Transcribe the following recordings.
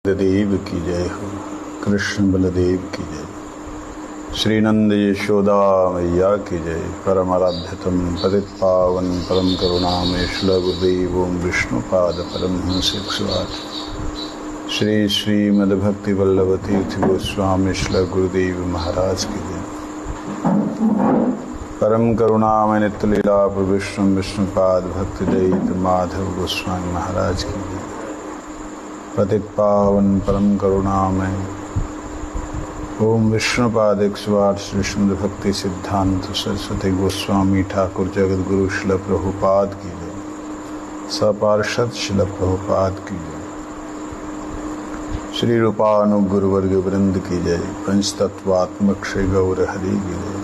देव की जय हो। कृष्ण बलदेव की जय। श्री नंद यशोदा मैया की जय। परम आराध्यतम पतित पावन परम करुणामेश्वर गुरुदेव ओम विष्णुपाद परमहंस श्री श्रीमद् भक्ति वल्लभ तीर्थ गोस्वामी श्री गुरुदेव महाराज की जय। परम करुणामय नित्य लीला विष्णु विष्णुपाद भक्ति दयित माधव गोस्वामी महाराज की जय। पतित पावन परम करुणामय ओम विष्णुपाद 108 श्री शुद्ध भक्ति सिद्धांत सरस्वती गोस्वामी ठाकुर जगत गुरु श्रील प्रभुपाद की जय। सपार्षद श्रील प्रभुपाद की जय। श्री रूपानुगुरु वर्ग वृंद की जय। पंचतत्वात्मक श्री गौर हरि की जय।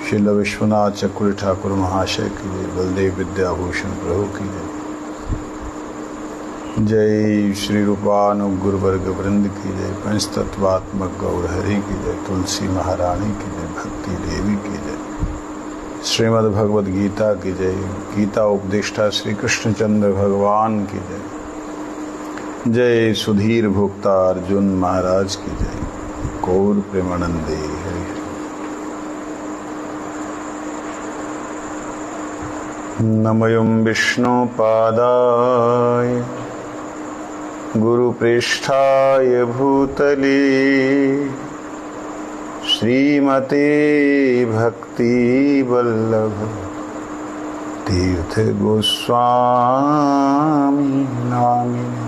श्रील विश्वनाथ चक्रवर्ती ठाकुर महाशय की जय। बलदेव विद्याभूषण प्रभु की जय। जय श्री रूपानुगुरु वर्ग वृंद की जय। पंचतत्वात्मक गौर हरि की जय। तुलसी महारानी की जय। भक्ति देवी की जय। श्रीमद् भगवद गीता की जय। गीता उपदेष्टा श्री कृष्णचंद्र भगवान की जय। जय सुधीर भोक्ता अर्जुन महाराज की जय। गौर प्रेमानंदे हरि हरि। नमों विष्णुपादाय गुरुपृष्ठाय भूतले श्रीमते भक्ति वल्लभ तीर्थ गोस्वामी नामिने।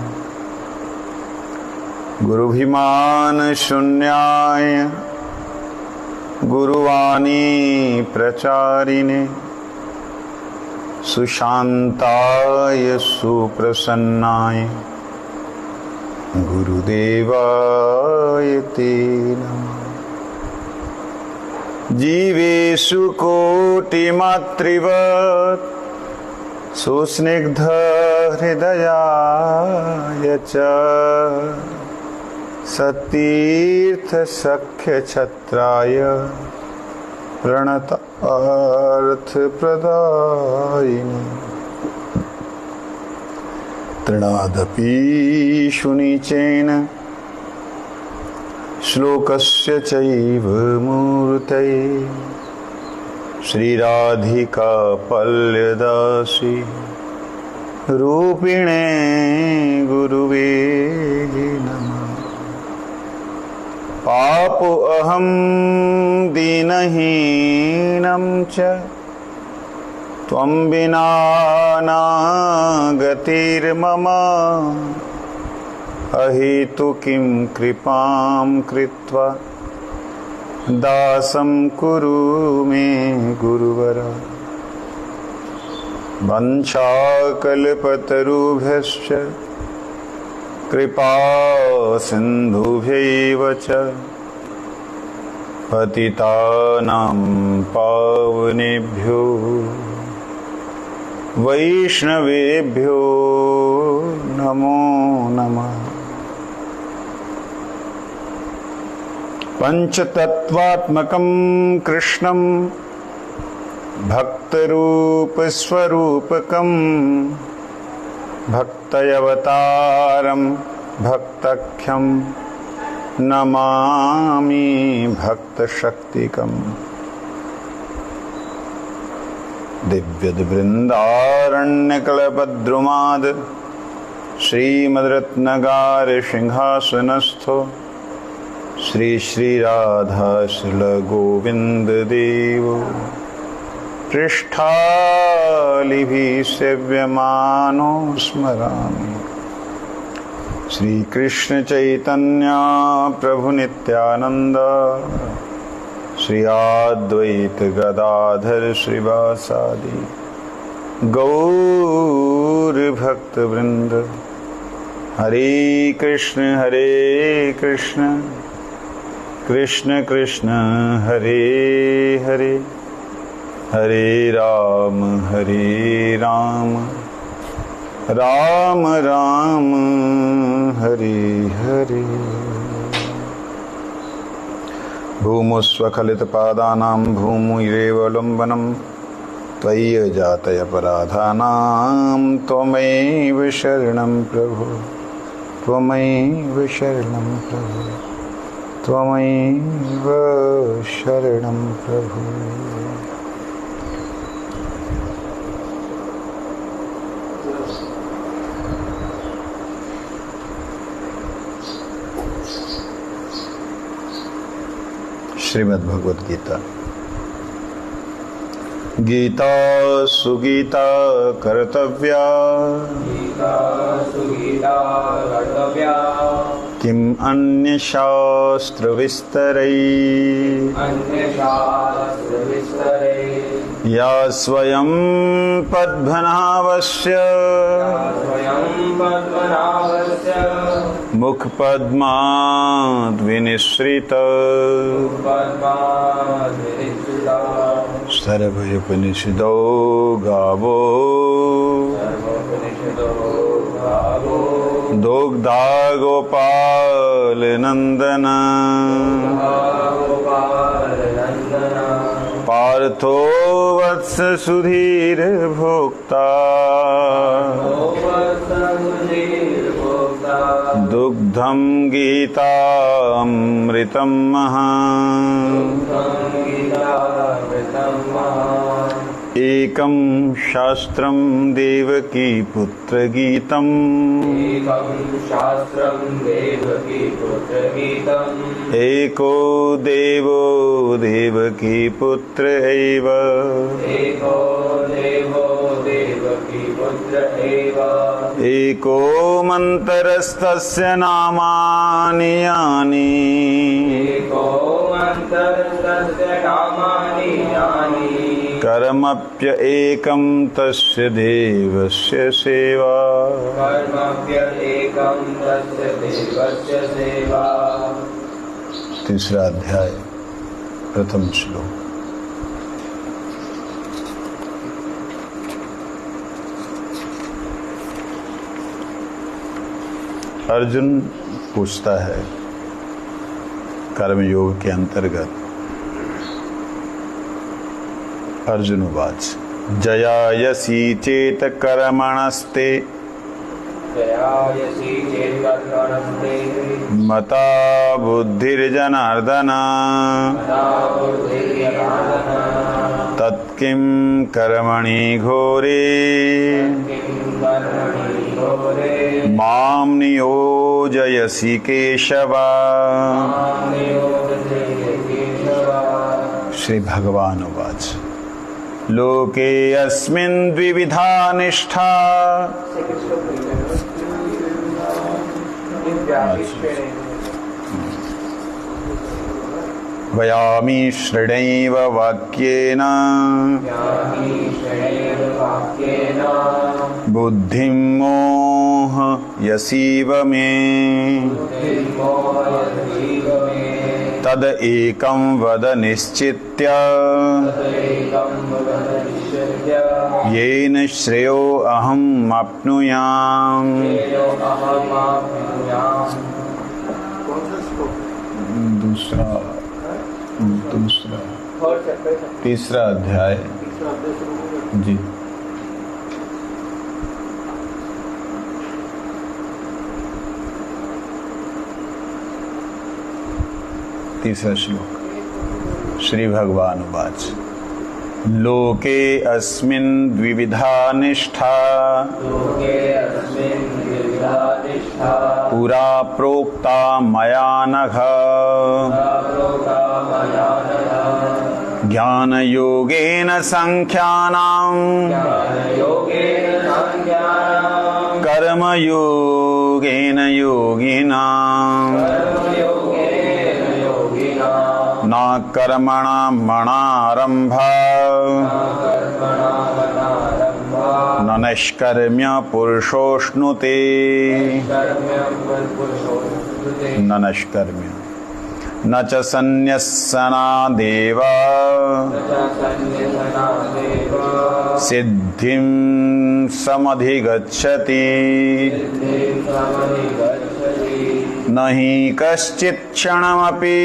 गुरुभिमान शून्याय गुरुवाणी प्रचारिणे सुशांताय सुप्रसन्नाय गुरुदेवाय ते नमः। जीवेषु कोटिमातृवत् सुस्निग्ध हृदयाय च सतीर्थ सख्य छत्राय प्रणतार्थ प्रदायिने। तृणादपि शुनिचेन श्लोकस्य चैव मूर्तये श्रीराधिका पल्यदासी रूपिणे गुरुवे नमः। पापो अहं दीनहीनं च त्वं विना न गतिर्मम। अहेतु किं कृपां कृत्वा दासं कुरु मे गुरुवर। वंशाकल्पतरुभ्यश्च कृपा सिन्धुभ्यैव च पतितानां पावनेभ्यो वैष्णवेभ्यो नमो नमः। पंचतत्वात्मकं कृष्णं भक्तरूपस्वरूपकं भक्तयवतारं भक्तख्यं नमामि भक्तशक्तिकम्। दिव्यद्वृन्दारण्यकल्पद्रुमाद् श्रीमद्रत्नगार सिंहासनस्थो श्री श्रीराधा श्रीलगोविन्द देवो पृष्ठालिभिः सेव्यमानो स्मरामि। श्रीकृष्ण चैतन्य प्रभु नित्यानंद श्री अद्वैत गदाधर श्रीवासादि गौर भक्त वृंद। हरे कृष्ण कृष्ण कृष्ण हरे हरे हरे राम राम राम हरे हरे। भूमुस्वखलितपादानां भूमुरेवलम्बनं त्वयि जातयपराधानां त्वमेव शरणं प्रभो। त्वमैव शरणं प्रभु, त्वमैव शरणं प्रभु। श्रीमद् भगवद गीता। गीता सुगीता कर्तव्या, गीता सुगीता कर्तव्या, किम अन्य शास्त्र विस्तरै, अन्यशास्त्र विस्तरे, या स्वयं पद्मनाभस्य, स्वयं पद्मनाभस्य, मुख पद्माद् विनिसृत, पद्माद्विनिसृता, सर्वोपनिषदो गावो, सर्वोपनिषदो गावो, दुग्धा गोपाल नंदन, गोपालनन्दना, पार्थो वत्स सुधीर भोक्ता, गोवत्सुधीर्भोक्ता, दुग्धं गीतामृतं महान्, गीतामृतं महान्, एकं शास्त्रं देवकी पुत्र गीतम्, एकं शास्त्रं देवकी पुत्रगीतम्, एको देवो देवकी पुत्र एव, एको देवो देवकी पुत्र एव, एको मन्तरस्तस्य नामानि यानि, एको मन्तरस्तस्य नामानि यानि, कर्मप्य एकं तस्य देवस्य सेवा। कर्मप्य एकं तस्य देवस्य सेवा। तीसरा अध्याय, प्रथम श्लोक। अर्जुन पूछता है कर्मयोग के अंतर्गत, अर्जुन उवाच जयायसी चेत कर्मणस्ते, जयायसी चेत् कर्मणस्ते, मता बुद्धिर्जनार्दन, मता बुद्धिर्जनार्दन, तत्किं कर्मणि घोरे, किं कर्मणि घोरे, मां नियोजयसि केशव। मां नियोजयसि केशव। श्री भगवान उवाच लोके अस्मिन् द्विविधा निष्ठा, वयामि शृणैव वाक्येन, बुद्धिं मोहयसीव मे, तद एकं वद निश्चित्य, येन श्रेयो अहम् आप्नुयाम्। दूसरा तीसरा अध्याय जी। तीसरा श्लोक। श्री भगवान उवाच लोके अस्मिन् द्विविधा निष्ठा, पुरा प्रोक्ता मया नघ, ज्ञानयोगेन सांख्यानां, कर्मयोगेन योगिनां, न कर्मणां मणारम्भा, न नैष्कर्म्य पुरुषोऽश्नुते, न नैष्कर्म्य न च सन्न्यस्सनादेव, सिद्धिं समधिगच्छति, न हि कश्चित् क्षणमपि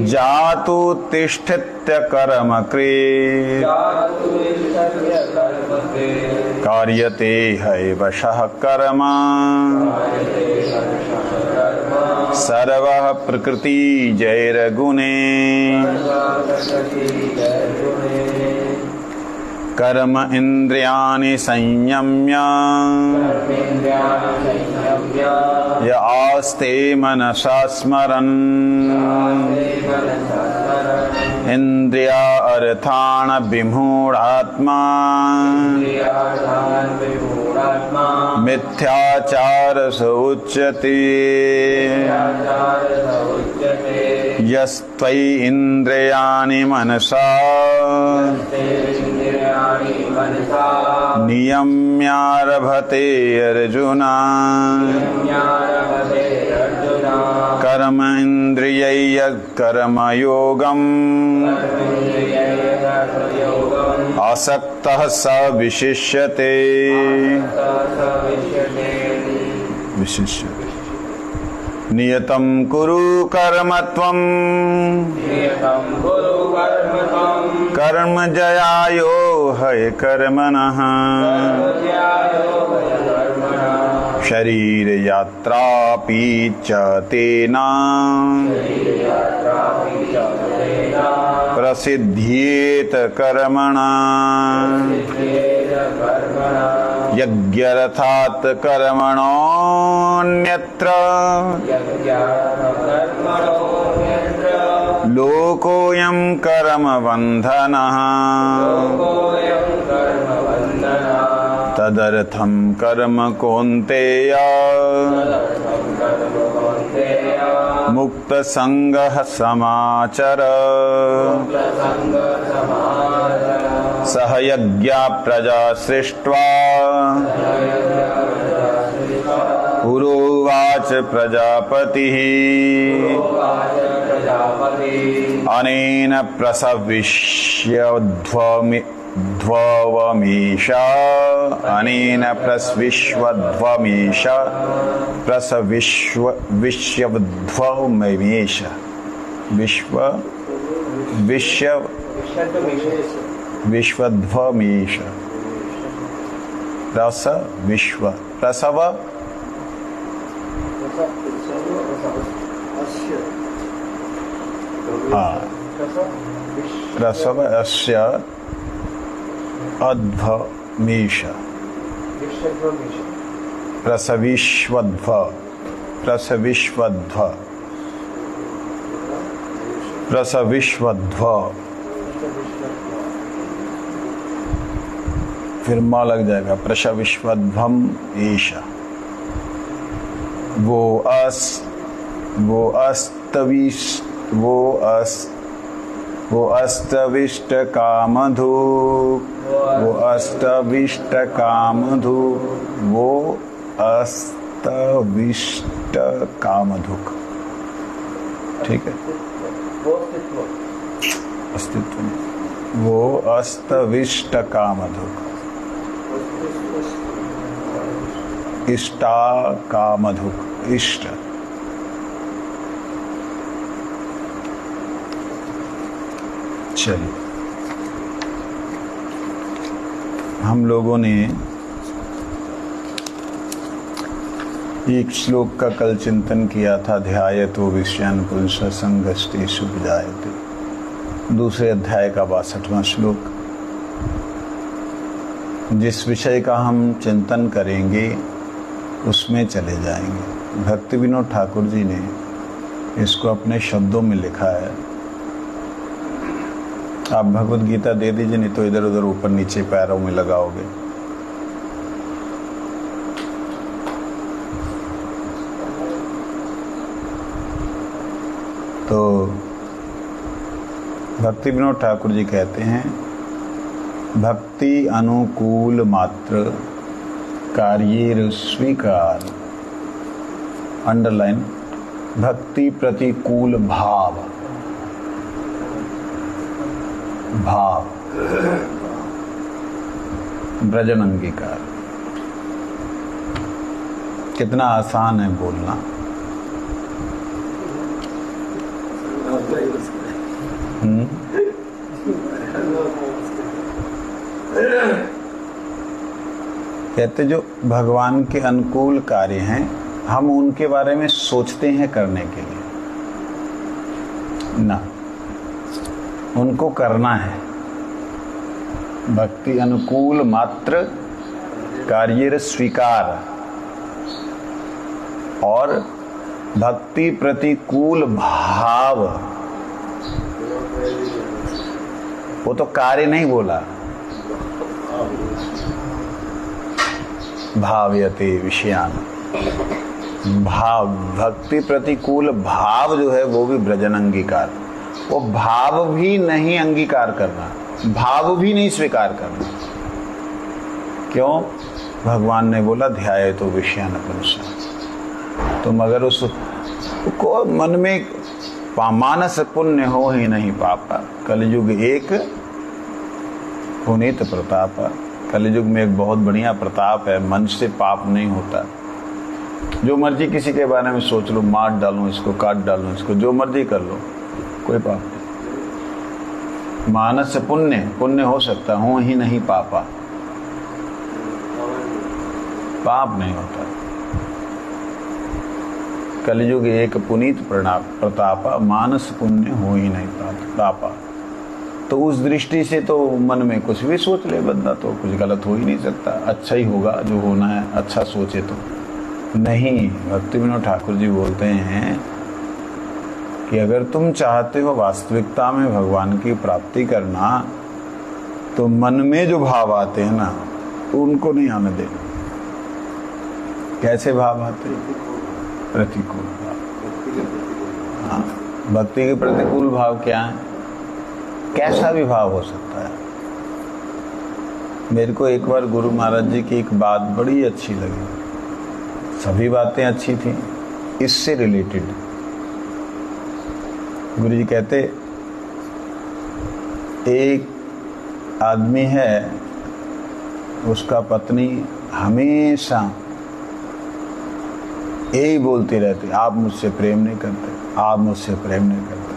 जातु तिष्ठत्य कर्म कृत्, कार्यते हैवशः कर्म सर्वः प्रकृतिजैर्गुणे कर्म इन्द्रियाणि संयम्य य आस्ते मनसा स्मरन् इन्द्रिया अर्थान् विमूढात्मा मिथ्याचार स उच्यते यस्त्वयि इन्द्रियाणि मनसा नियम्यारभते अर्जुन कर्म इन्द्रियैः कर्मयोगम् आसक्तः स विशिष्यते नियतं कुरु कर्म त्वं कर्म जयायो ह्यकर्मणः शरीर यात्रापि च तेना प्रसिद्ध्येत कर्मणा यज्ञरथात् कर्मणोऽन्यत्र लोकोऽयं कर्मबन्धनः तदर्थं कर्म कौन्तेय मुक्तसंगः समाचर सह यज्ञा प्रजा सृष्ट्वा पुरोवाच प्रजापतिः अनेन प्रसविष्यध्वमीश अनेन प्रसविष्यध्वमीश प्रसविष्यध्वमीश विश्वध्वमीश प्रसव प्रसव अस्य अध्वमीश प्रसविष्वध्व फिर माँ लग जाएगा प्रसविष्वध्वम ईश वो अस्तविष्ट कामधुक ठीक है अस्तित्व वो अस्तविष्ट कामधुक इष्टा कामधुक इष्ट चलिए हम लोगों ने एक श्लोक का कल चिंतन किया था ध्यायतो विषयान् पुंसः संगस्तेषु विजायते दूसरे अध्याय का 62वां श्लोक जिस विषय का हम चिंतन करेंगे उसमें चले जाएंगे। भक्ति विनोद ठाकुर जी ने इसको अपने शब्दों में लिखा है। आप भगवत गीता दे दीजिए, नहीं तो इधर उधर ऊपर नीचे पैरों में लगाओगे। तो भक्ति विनोद ठाकुर जी कहते हैं भक्ति अनुकूल मात्र कार्य स्वीकार अंडरलाइन भक्ति प्रतिकूल भाव ब्रजन अंगीकार। कितना आसान है बोलना। कहते जो भगवान के अनुकूल कार्य हैं हम उनके बारे में सोचते हैं करने के लिए ना, उनको करना है। भक्ति अनुकूल मात्र कार्य स्वीकार और भक्ति प्रतिकूल भाव, वो तो कार्य नहीं बोला, भाव्यते विषयान, भाव भक्ति प्रतिकूल भाव जो है वो भी ब्रजन अंगीकार, वो भाव भी नहीं अंगीकार करना, भाव भी नहीं स्वीकार करना। क्यों? भगवान ने बोला ध्याये तो विषयान पुरुषा। तुम अगर उसको मन में मानस पुण्य हो ही नहीं पापा, कलयुग एक पुनीत प्रताप, कलयुग में एक बहुत बढ़िया प्रताप है, मन से पाप नहीं होता। जो मर्जी किसी के बारे में सोच लो, मार डालूं इसको, काट डालूं इसको, जो मर्जी कर लो, कोई पाप नहीं। मानस से पुण्य हो सकता, हो ही नहीं पापा, पाप नहीं होता। कलयुग एक पुनीत प्रताप, मानस पुण्य हो ही नहीं पापा। तो उस दृष्टि से तो मन में कुछ भी सोच ले बंदा तो कुछ गलत हो ही नहीं सकता, अच्छा ही होगा जो होना है, अच्छा सोचे तो नहीं। भक्ति विनोद ठाकुर जी बोलते हैं कि अगर तुम चाहते हो वास्तविकता में भगवान की प्राप्ति करना तो मन में जो भाव आते हैं ना उनको नहीं आने देना। कैसे भाव आते हैं? प्रतिकूल भाव। हाँ, भक्ति के प्रतिकूल भाव क्या है? कैसा भी भाव हो सकता है। मेरे को एक बार गुरु महाराज जी की एक बात बड़ी अच्छी लगी, सभी बातें अच्छी थी, इससे रिलेटेड गुरु जी कहते एक आदमी है, उसका पत्नी हमेशा यही बोलती रहती, आप मुझसे प्रेम नहीं करते, आप मुझसे प्रेम नहीं करते,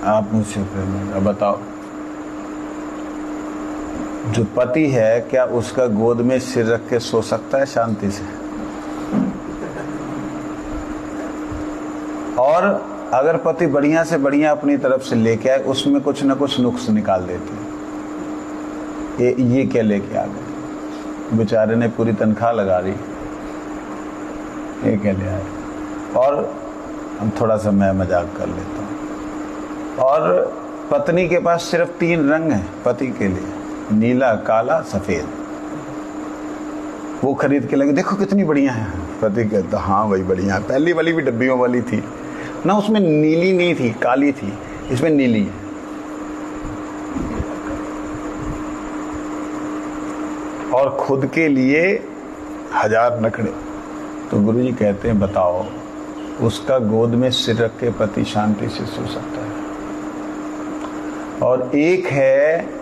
आप मुझसे प्रेम नहीं करते। बताओ, जो पति है क्या उसका गोद में सिर रख के सो सकता है शांति से? और अगर पति बढ़िया से बढ़िया अपनी तरफ से लेके आए, उसमें कुछ ना कुछ नुक्स निकाल देती है। ये क्या लेके आ गए, बेचारे ने पूरी तनख्वाह लगा दी, ये क्या ले आए। और हम थोड़ा सा मैं मजाक कर लेता हूँ। और पत्नी के पास सिर्फ 3 रंग हैं पति के लिए, नीला, काला, सफेद। वो खरीद के लगे, देखो कितनी बढ़िया है। पति कहता हाँ वही बढ़िया है, पहली वाली भी डब्बियों वाली थी ना, उसमें नीली नहीं थी, काली थी, इसमें नीली है। और खुद के लिए 1000 नखरे। तो गुरु जी कहते हैं बताओ, उसका गोद में सिर रख के पति शांति से सो सकता है? और एक है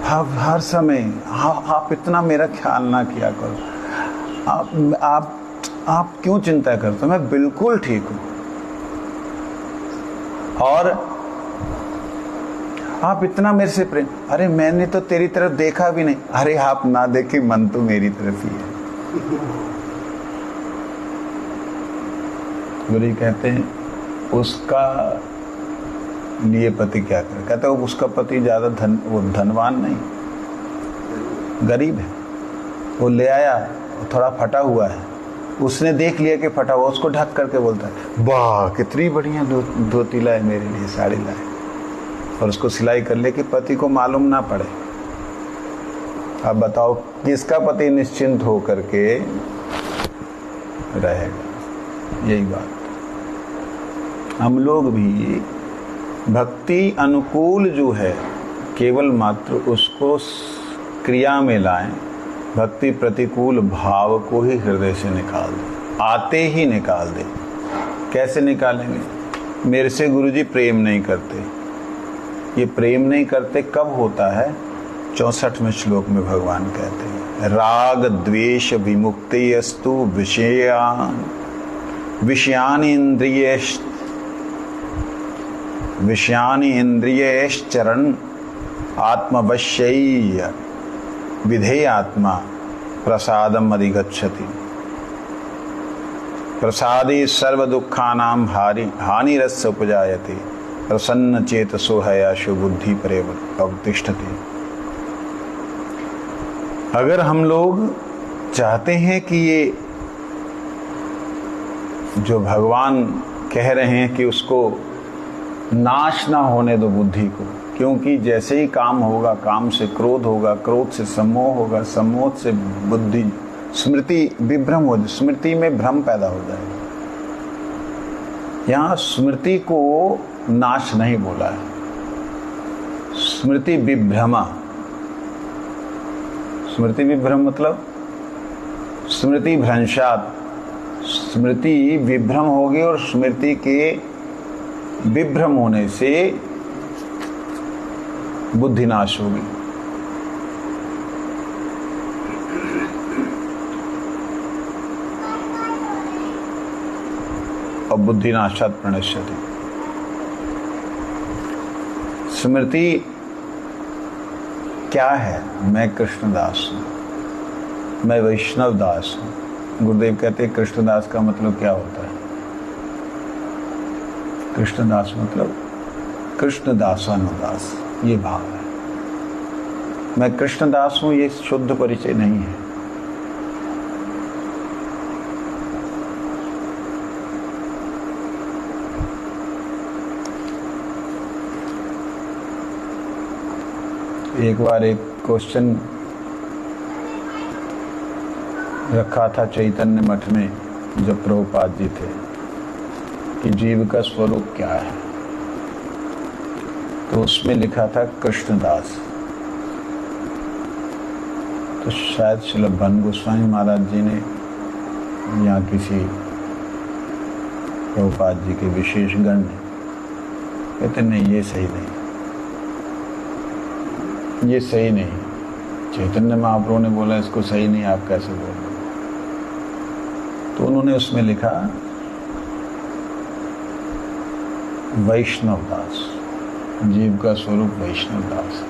हर समय आप इतना मेरा ख्याल ना किया करो, आप क्यों चिंता करते हो, मैं बिल्कुल ठीक हूं। और आप इतना मेरे से प्रेम, अरे मैंने तो तेरी तरफ देखा भी नहीं, अरे आप ना देखे, मन तो मेरी तरफ ही है। गुरु कहते हैं उसका लिए पति क्या करे? कहते हैं उसका पति ज्यादा वो धनवान नहीं, गरीब है। वो ले आया, थोड़ा फटा हुआ है, उसने देख लिया कि फटा हुआ, उसको ढक करके बोलता है वाह कितनी बढ़िया धोती लाए मेरे लिए, साड़ी लाए, और उसको सिलाई कर ले कि पति को मालूम ना पड़े। अब बताओ किसका पति निश्चिंत हो करके रहेगा? यही बात। हम लोग भी भक्ति अनुकूल जो है केवल मात्र उसको क्रिया में लाएं, भक्ति प्रतिकूल भाव को ही हृदय से निकाल दें, आते ही निकाल दें। कैसे निकालेंगे? मेरे से गुरुजी प्रेम नहीं करते। ये प्रेम नहीं करते कब होता है? 64वें श्लोक में भगवान कहते हैं राग द्वेष विमुक्ति अस्तु विषयानि इंद्रियश्चरण आत्मवश्य विधेय आत्मा प्रसादम अधिगच्छति। प्रसादे सर्व दुखानां हानिरस्य उपजायते। प्रसन्न चेतसो हयाशो बुद्धि परे अवतिष्ठति। अगर हम लोग चाहते हैं कि ये जो भगवान कह रहे हैं कि उसको नाश ना होने दो बुद्धि को, क्योंकि जैसे ही काम होगा, काम से क्रोध होगा, क्रोध से सम्मोह होगा, सम्मोह से बुद्धि स्मृति विभ्रम हो, स्मृति में भ्रम पैदा हो जाएगा। यहाँ स्मृति को नाश नहीं बोला है, स्मृति विभ्रमा। स्मृति विभ्रम मतलब स्मृति भ्रंशात, स्मृति विभ्रम होगी और स्मृति के विभ्रम होने से बुद्धि नाश होगी। और बुद्धि नाशात् प्रणश्यति। स्मृति क्या है? मैं कृष्णदास हूं, मैं वैष्णव दास हूं। गुरुदेव कहते हैं कृष्णदास का मतलब क्या होता है? कृष्णदास मतलब कृष्णदासानुदास, ये भाव है। मैं कृष्णदास हूं, ये शुद्ध परिचय नहीं है। एक बार एक क्वेश्चन रखा था चैतन्य मठ में जब प्रभुपाद जी थे कि जीव का स्वरूप क्या है, तो उसमें लिखा था कृष्णदास। तो शायद श्रील भन गोस्वामी महाराज जी ने या किसी प्रभुपाद जी के विशेष गण ने कहते नहीं, ये सही नहीं, ये सही नहीं। चैतन्य महाप्रभु ने बोला इसको सही नहीं, आप कैसे बोल रहे? तो उन्होंने उसमें लिखा वैष्णव दास, जीव का स्वरूप वैष्णव दास।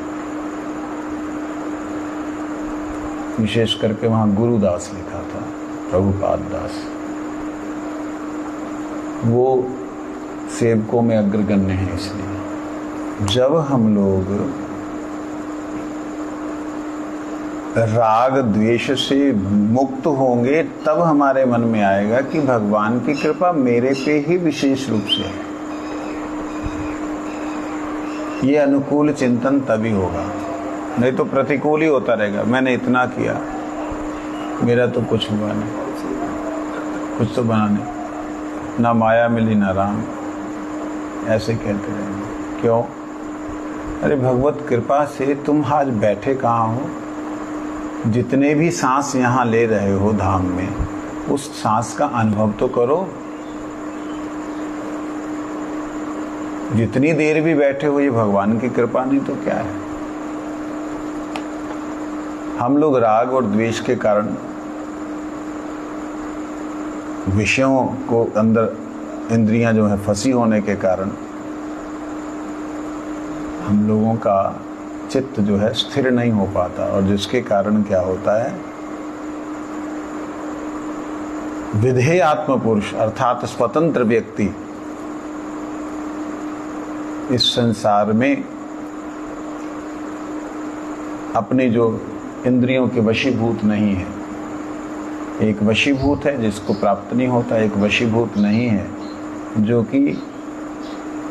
विशेष करके वहां गुरुदास लिखा था, प्रभुपाद दास। वो सेवकों में अग्रगण्य है। इसलिए जब हम लोग राग द्वेष से मुक्त होंगे तब हमारे मन में आएगा कि भगवान की कृपा मेरे पे ही विशेष रूप से है। ये अनुकूल चिंतन तभी होगा, नहीं तो प्रतिकूल ही होता रहेगा। मैंने इतना किया, मेरा तो कुछ हुआ नहीं, कुछ तो बना नहीं, ना माया मिली ना राम, ऐसे कहते रहेंगे। क्यों? अरे भगवत कृपा से तुम आज बैठे कहाँ हो? जितने भी सांस यहाँ ले रहे हो धाम में, उस सांस का अनुभव तो करो। जितनी देर भी बैठे हो, ये भगवान की कृपा नहीं तो क्या है? हम लोग राग और द्वेष के कारण, विषयों को अंदर इंद्रियां जो है फंसी होने के कारण, हम लोगों का चित्त जो है स्थिर नहीं हो पाता। और जिसके कारण क्या होता है, विधेय आत्म पुरुष अर्थात स्वतंत्र व्यक्ति इस संसार में अपनी जो इंद्रियों के वशीभूत नहीं है। एक वशीभूत है जिसको प्राप्त नहीं होता, एक वशीभूत नहीं है जो कि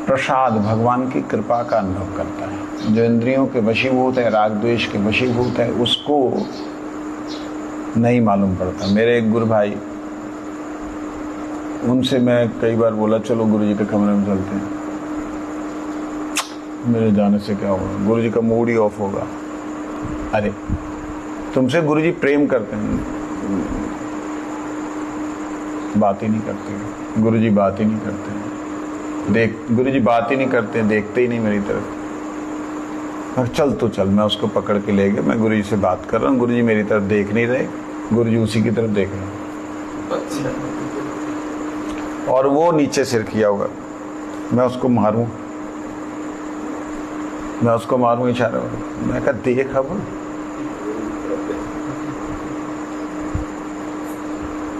प्रसाद भगवान की कृपा का अनुभव करता है। जो इंद्रियों के वशीभूत है, राग द्वेष के वशीभूत है, उसको नहीं मालूम पड़ता। मेरे एक गुरु भाई, उनसे मैं कई बार बोला चलो गुरु जी के कमरे में चलते हैं। मेरे जाने से क्या होगा, गुरु जी का मूड ही ऑफ होगा। अरे तुमसे गुरु जी प्रेम करते हैं, बात ही नहीं करते। गुरु जी बात ही नहीं करते हैं, गुरु जी बात ही नहीं करते, देखते ही नहीं मेरी तरफ। चल तो चल, मैं उसको पकड़ के ले गया। मैं गुरु जी से बात कर रहा हूँ, गुरु जी मेरी तरफ देख नहीं रहे, गुरु जी उसी की तरफ देख रहे हैं। और वो नीचे सिर किया होगा, मैं उसको मारूं, मैं उसको मारूं इशारा। मैं कहा देख अब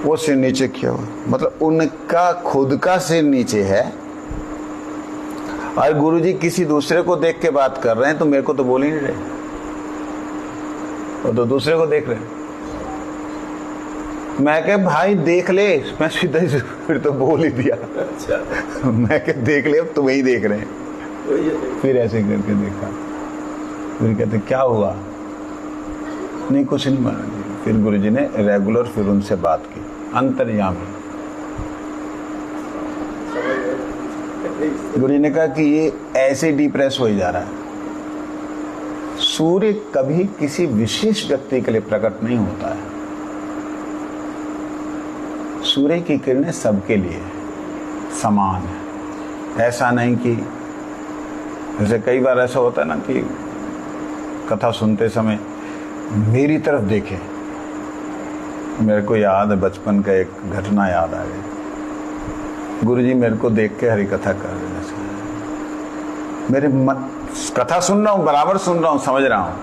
वो सिर नीचे किया हुआ, मतलब उनका खुद का सिर नीचे है। और गुरुजी किसी दूसरे को देख के बात कर रहे हैं, तो मेरे को तो बोल ही नहीं रहे, वो तो दूसरे को देख रहे हैं। मैं कह भाई देख ले, मैं सीधा ही फिर तो बोल ही दिया। अच्छा। मैं कह देख ले, अब तुम्हें ही देख रहे हैं। फिर ऐसे करके देखा, फिर कहते क्या हुआ? नहीं कुछ नहीं महाराज जी। फिर गुरुजी ने रेगुलर फिर उनसे बात की, अंतर्यामी। गुरुजी ने कहा कि ये ऐसे डिप्रेस हो ही जा रहा है। सूर्य कभी किसी विशेष व्यक्ति के लिए प्रकट नहीं होता है। सूर्य की किरणें सबके लिए समान है। ऐसा नहीं कि जैसे कई बार ऐसा होता है ना कि कथा सुनते समय मेरी तरफ देखे। मेरे को याद है बचपन का एक घटना याद आ गई। गुरुजी मेरे को देख के हरि कथा कर रहे हैं, मेरे मन कथा सुन रहा हूँ, बराबर सुन रहा हूँ, समझ रहा हूँ,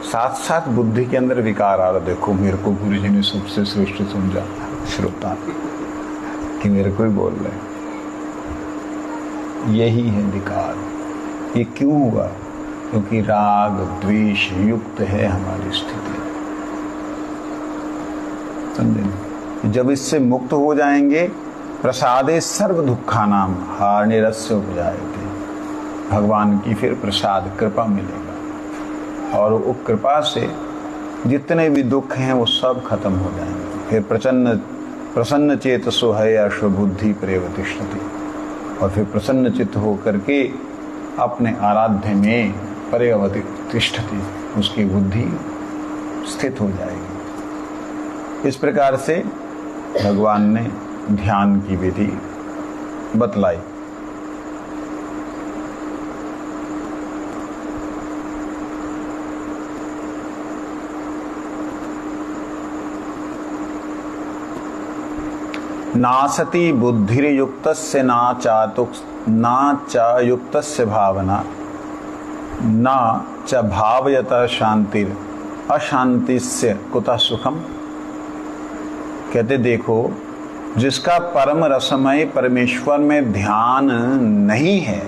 साथ साथ बुद्धि के अंदर विकार आ रहा। देखो मेरे को गुरुजी ने सबसे श्रेष्ठ समझा, श्रोता कि मेरे को ही बोल रहे हैं। यही है विकार। ये क्यों हुआ? क्योंकि राग द्वेष युक्त है हमारी स्थिति। समझे? जब इससे मुक्त हो जाएंगे, प्रसादे सर्व दुखानाम हानिरस्य उपजायते, भगवान की फिर प्रसाद कृपा मिलेगा, और वो कृपा से जितने भी दुख हैं वो सब खत्म हो जाएंगे। फिर प्रसन्न चेतसो है अश्वबुद्धि प्रेवतिष्ठति, और फिर प्रसन्न चित्त हो करके अपने आराध्य में पर्यवतिष्ठति, उसकी बुद्धि स्थित हो जाएगी। इस प्रकार से भगवान ने ध्यान की विधि बतलाई। नासति बुद्धिर्युक्तस्य ना च युक्तस्य भावना ना च भावयतः शांतिर अशांतिस्य कुतः सुखम। कहते देखो, जिसका परम रसमय परमेश्वर में ध्यान नहीं है,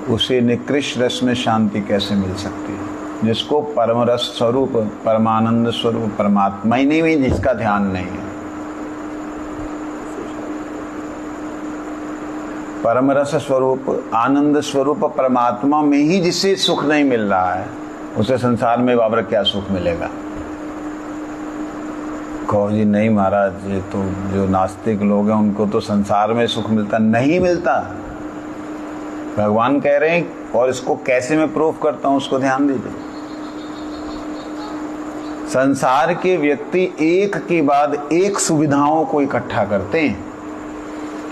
उसे निकृष्ट रस में शांति कैसे मिल सकती है? जिसको परम रस स्वरूप, परमानंद स्वरूप परमात्मा ही नहीं है, जिसका ध्यान नहीं है, परम रस स्वरूप आनंद स्वरूप परमात्मा में ही जिसे सुख नहीं मिल रहा है, उसे संसार में बाबर क्या सुख मिलेगा? कहो जी नहीं महाराज, ये तो जो नास्तिक लोग हैं उनको तो संसार में सुख मिलता नहीं मिलता। भगवान कह रहे हैं, और इसको कैसे मैं प्रूफ करता हूं उसको ध्यान दीजिए। संसार के व्यक्ति एक के बाद एक सुविधाओं को इकट्ठा करते हैं,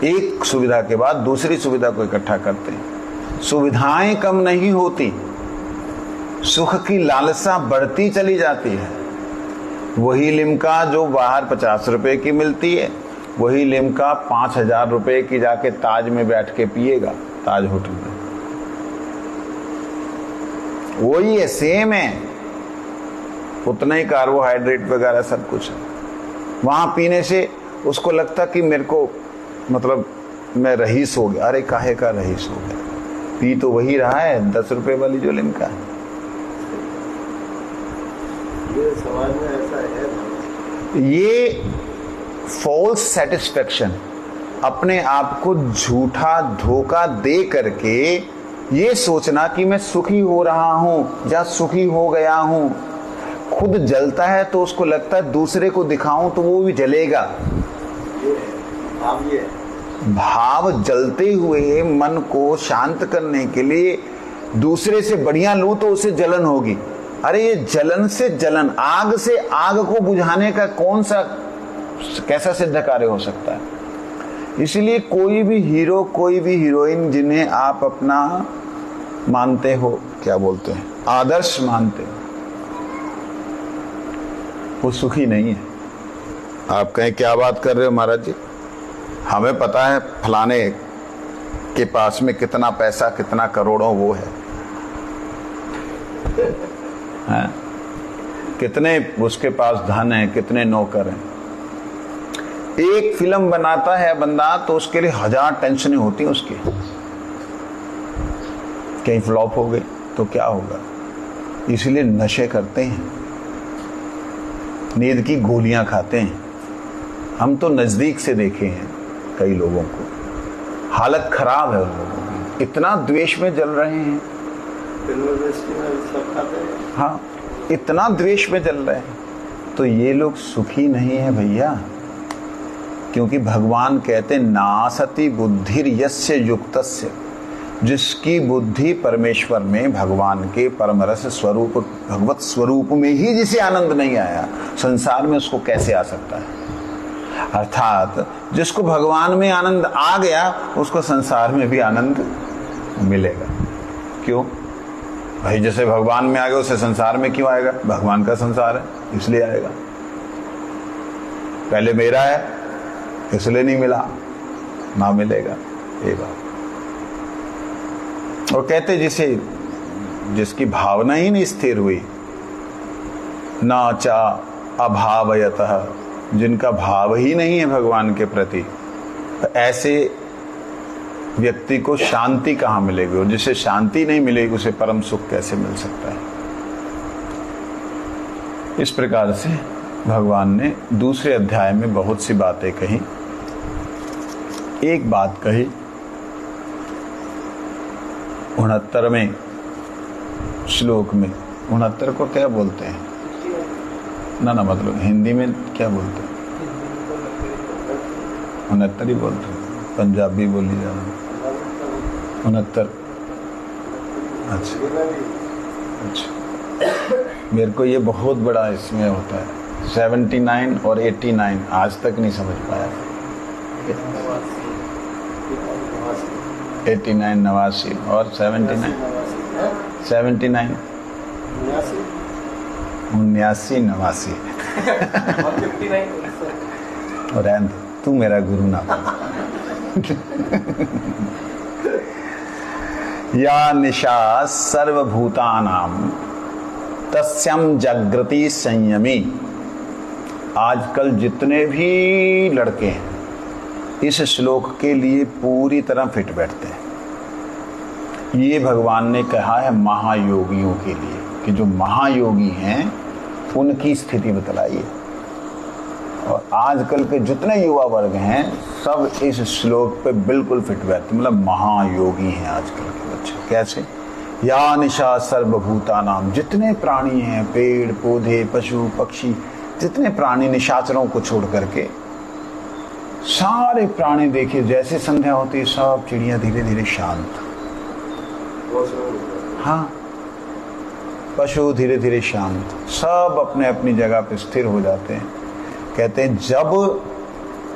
एक सुविधा के बाद दूसरी सुविधा को इकट्ठा करते हैं। सुविधाएं कम नहीं होती, सुख की लालसा बढ़ती चली जाती है। वही लिम्का जो बाहर 50 रुपए की मिलती है, वही लिम्का 5000 रुपए की जाके ताज में बैठ के पिएगा, ताज होटल में। वही है, सेम है, उतना ही कार्बोहाइड्रेट वगैरह सब कुछ है। वहां पीने से उसको लगता कि मेरे को मतलब मैं रईस हो गया। अरे काहे का रईस हो गया? पी तो वही रहा है 10 रुपए वाली जो लिम्का है। ये समाज में ऐसा है। ये फॉल्स सेटिस्फेक्शन, अपने आप को झूठा धोखा दे करके ये सोचना कि मैं सुखी हो रहा हूं या सुखी हो गया हूं। खुद जलता है तो उसको लगता है दूसरे को दिखाऊं तो वो भी जलेगा। ये भाव जलते हुए मन को शांत करने के लिए दूसरे से बढ़िया लूं तो उसे जलन होगी। अरे ये जलन से जलन, आग से आग को बुझाने का कौन सा कैसा सिद्ध कार्य हो सकता है? इसलिए कोई भी हीरो, कोई भी हीरोइन जिन्हें आप अपना मानते हो, क्या बोलते हैं, आदर्श मानते हो, वो सुखी नहीं है। आप कहें क्या बात कर रहे हो महाराज जी? हमें पता है फलाने के पास में कितना पैसा, कितना करोड़ों वो है, हैं? कितने उसके पास धन है, कितने नौकर हैं। एक फिल्म बनाता है बंदा तो उसके लिए 1000 टेंशनें होती हैं उसकी। कहीं फ्लॉप हो गई तो क्या होगा, इसलिए नशे करते हैं, नींद की गोलियां खाते हैं। हम तो नजदीक से देखे हैं कई लोगों को, हालत खराब है उन लोगों की, इतना द्वेष में जल रहे हैं। हाँ, इतना द्वेष में जल रहे हैं, तो ये लोग सुखी नहीं है भैया। क्योंकि भगवान कहते नासति बुद्धिर यस्य युक्तस्य, जिसकी बुद्धि परमेश्वर में, भगवान के परम रस स्वरूप, भगवत स्वरूप में ही जिसे आनंद नहीं आया, संसार में उसको कैसे आ सकता है। अर्थात जिसको भगवान में आनंद आ गया उसको संसार में भी आनंद मिलेगा। क्यों भाई, जैसे भगवान में आ गया उसे संसार में क्यों आएगा? भगवान का संसार है इसलिए आएगा। पहले मेरा है इसलिए नहीं मिला, ना मिलेगा, ये बात। और कहते जिसकी भावना ही नहीं स्थिर हुई, ना चा अभावयतः, जिनका भाव ही नहीं है भगवान के प्रति, तो ऐसे व्यक्ति को शांति कहाँ मिलेगी? और जिसे शांति नहीं मिलेगी उसे परम सुख कैसे मिल सकता है? इस प्रकार से भगवान ने दूसरे अध्याय में बहुत सी बातें कही। एक बात कही 69वें श्लोक में, 69 को क्या बोलते हैं? ना मतलब हिंदी में क्या बोलते हैं? 69 ही बोलते हैं, पंजाबी बोली जा रही 69। अच्छा, मेरे को ये बहुत बड़ा इसमें होता है 79 और 89 आज तक नहीं समझ पाया। 89 89 और 79 79 79 89 और रहने दे, तू मेरा गुरु ना या निशा सर्वभूतानाम तस्यम जागृति संयमी। आजकल जितने भी लड़के हैं इस श्लोक के लिए पूरी तरह फिट बैठते हैं। ये भगवान ने कहा है महायोगियों के लिए, कि जो महायोगी हैं उनकी स्थिति बतलाइए। और आजकल के जितने युवा वर्ग हैं सब इस श्लोक पे बिल्कुल फिट बैठते, मतलब महायोगी हैं आजकल के बच्चे। कैसे? या निशा सर्वभूतानाम, जितने प्राणी हैं, पेड़ पौधे पशु पक्षी, जितने प्राणी, निशाचरों को छोड़ करके सारे प्राणी देखिए, जैसे संध्या होती है सब चिड़िया धीरे धीरे शांत। हाँ, पशु धीरे धीरे शांत, सब अपने अपनी जगह पे स्थिर हो जाते हैं। कहते हैं जब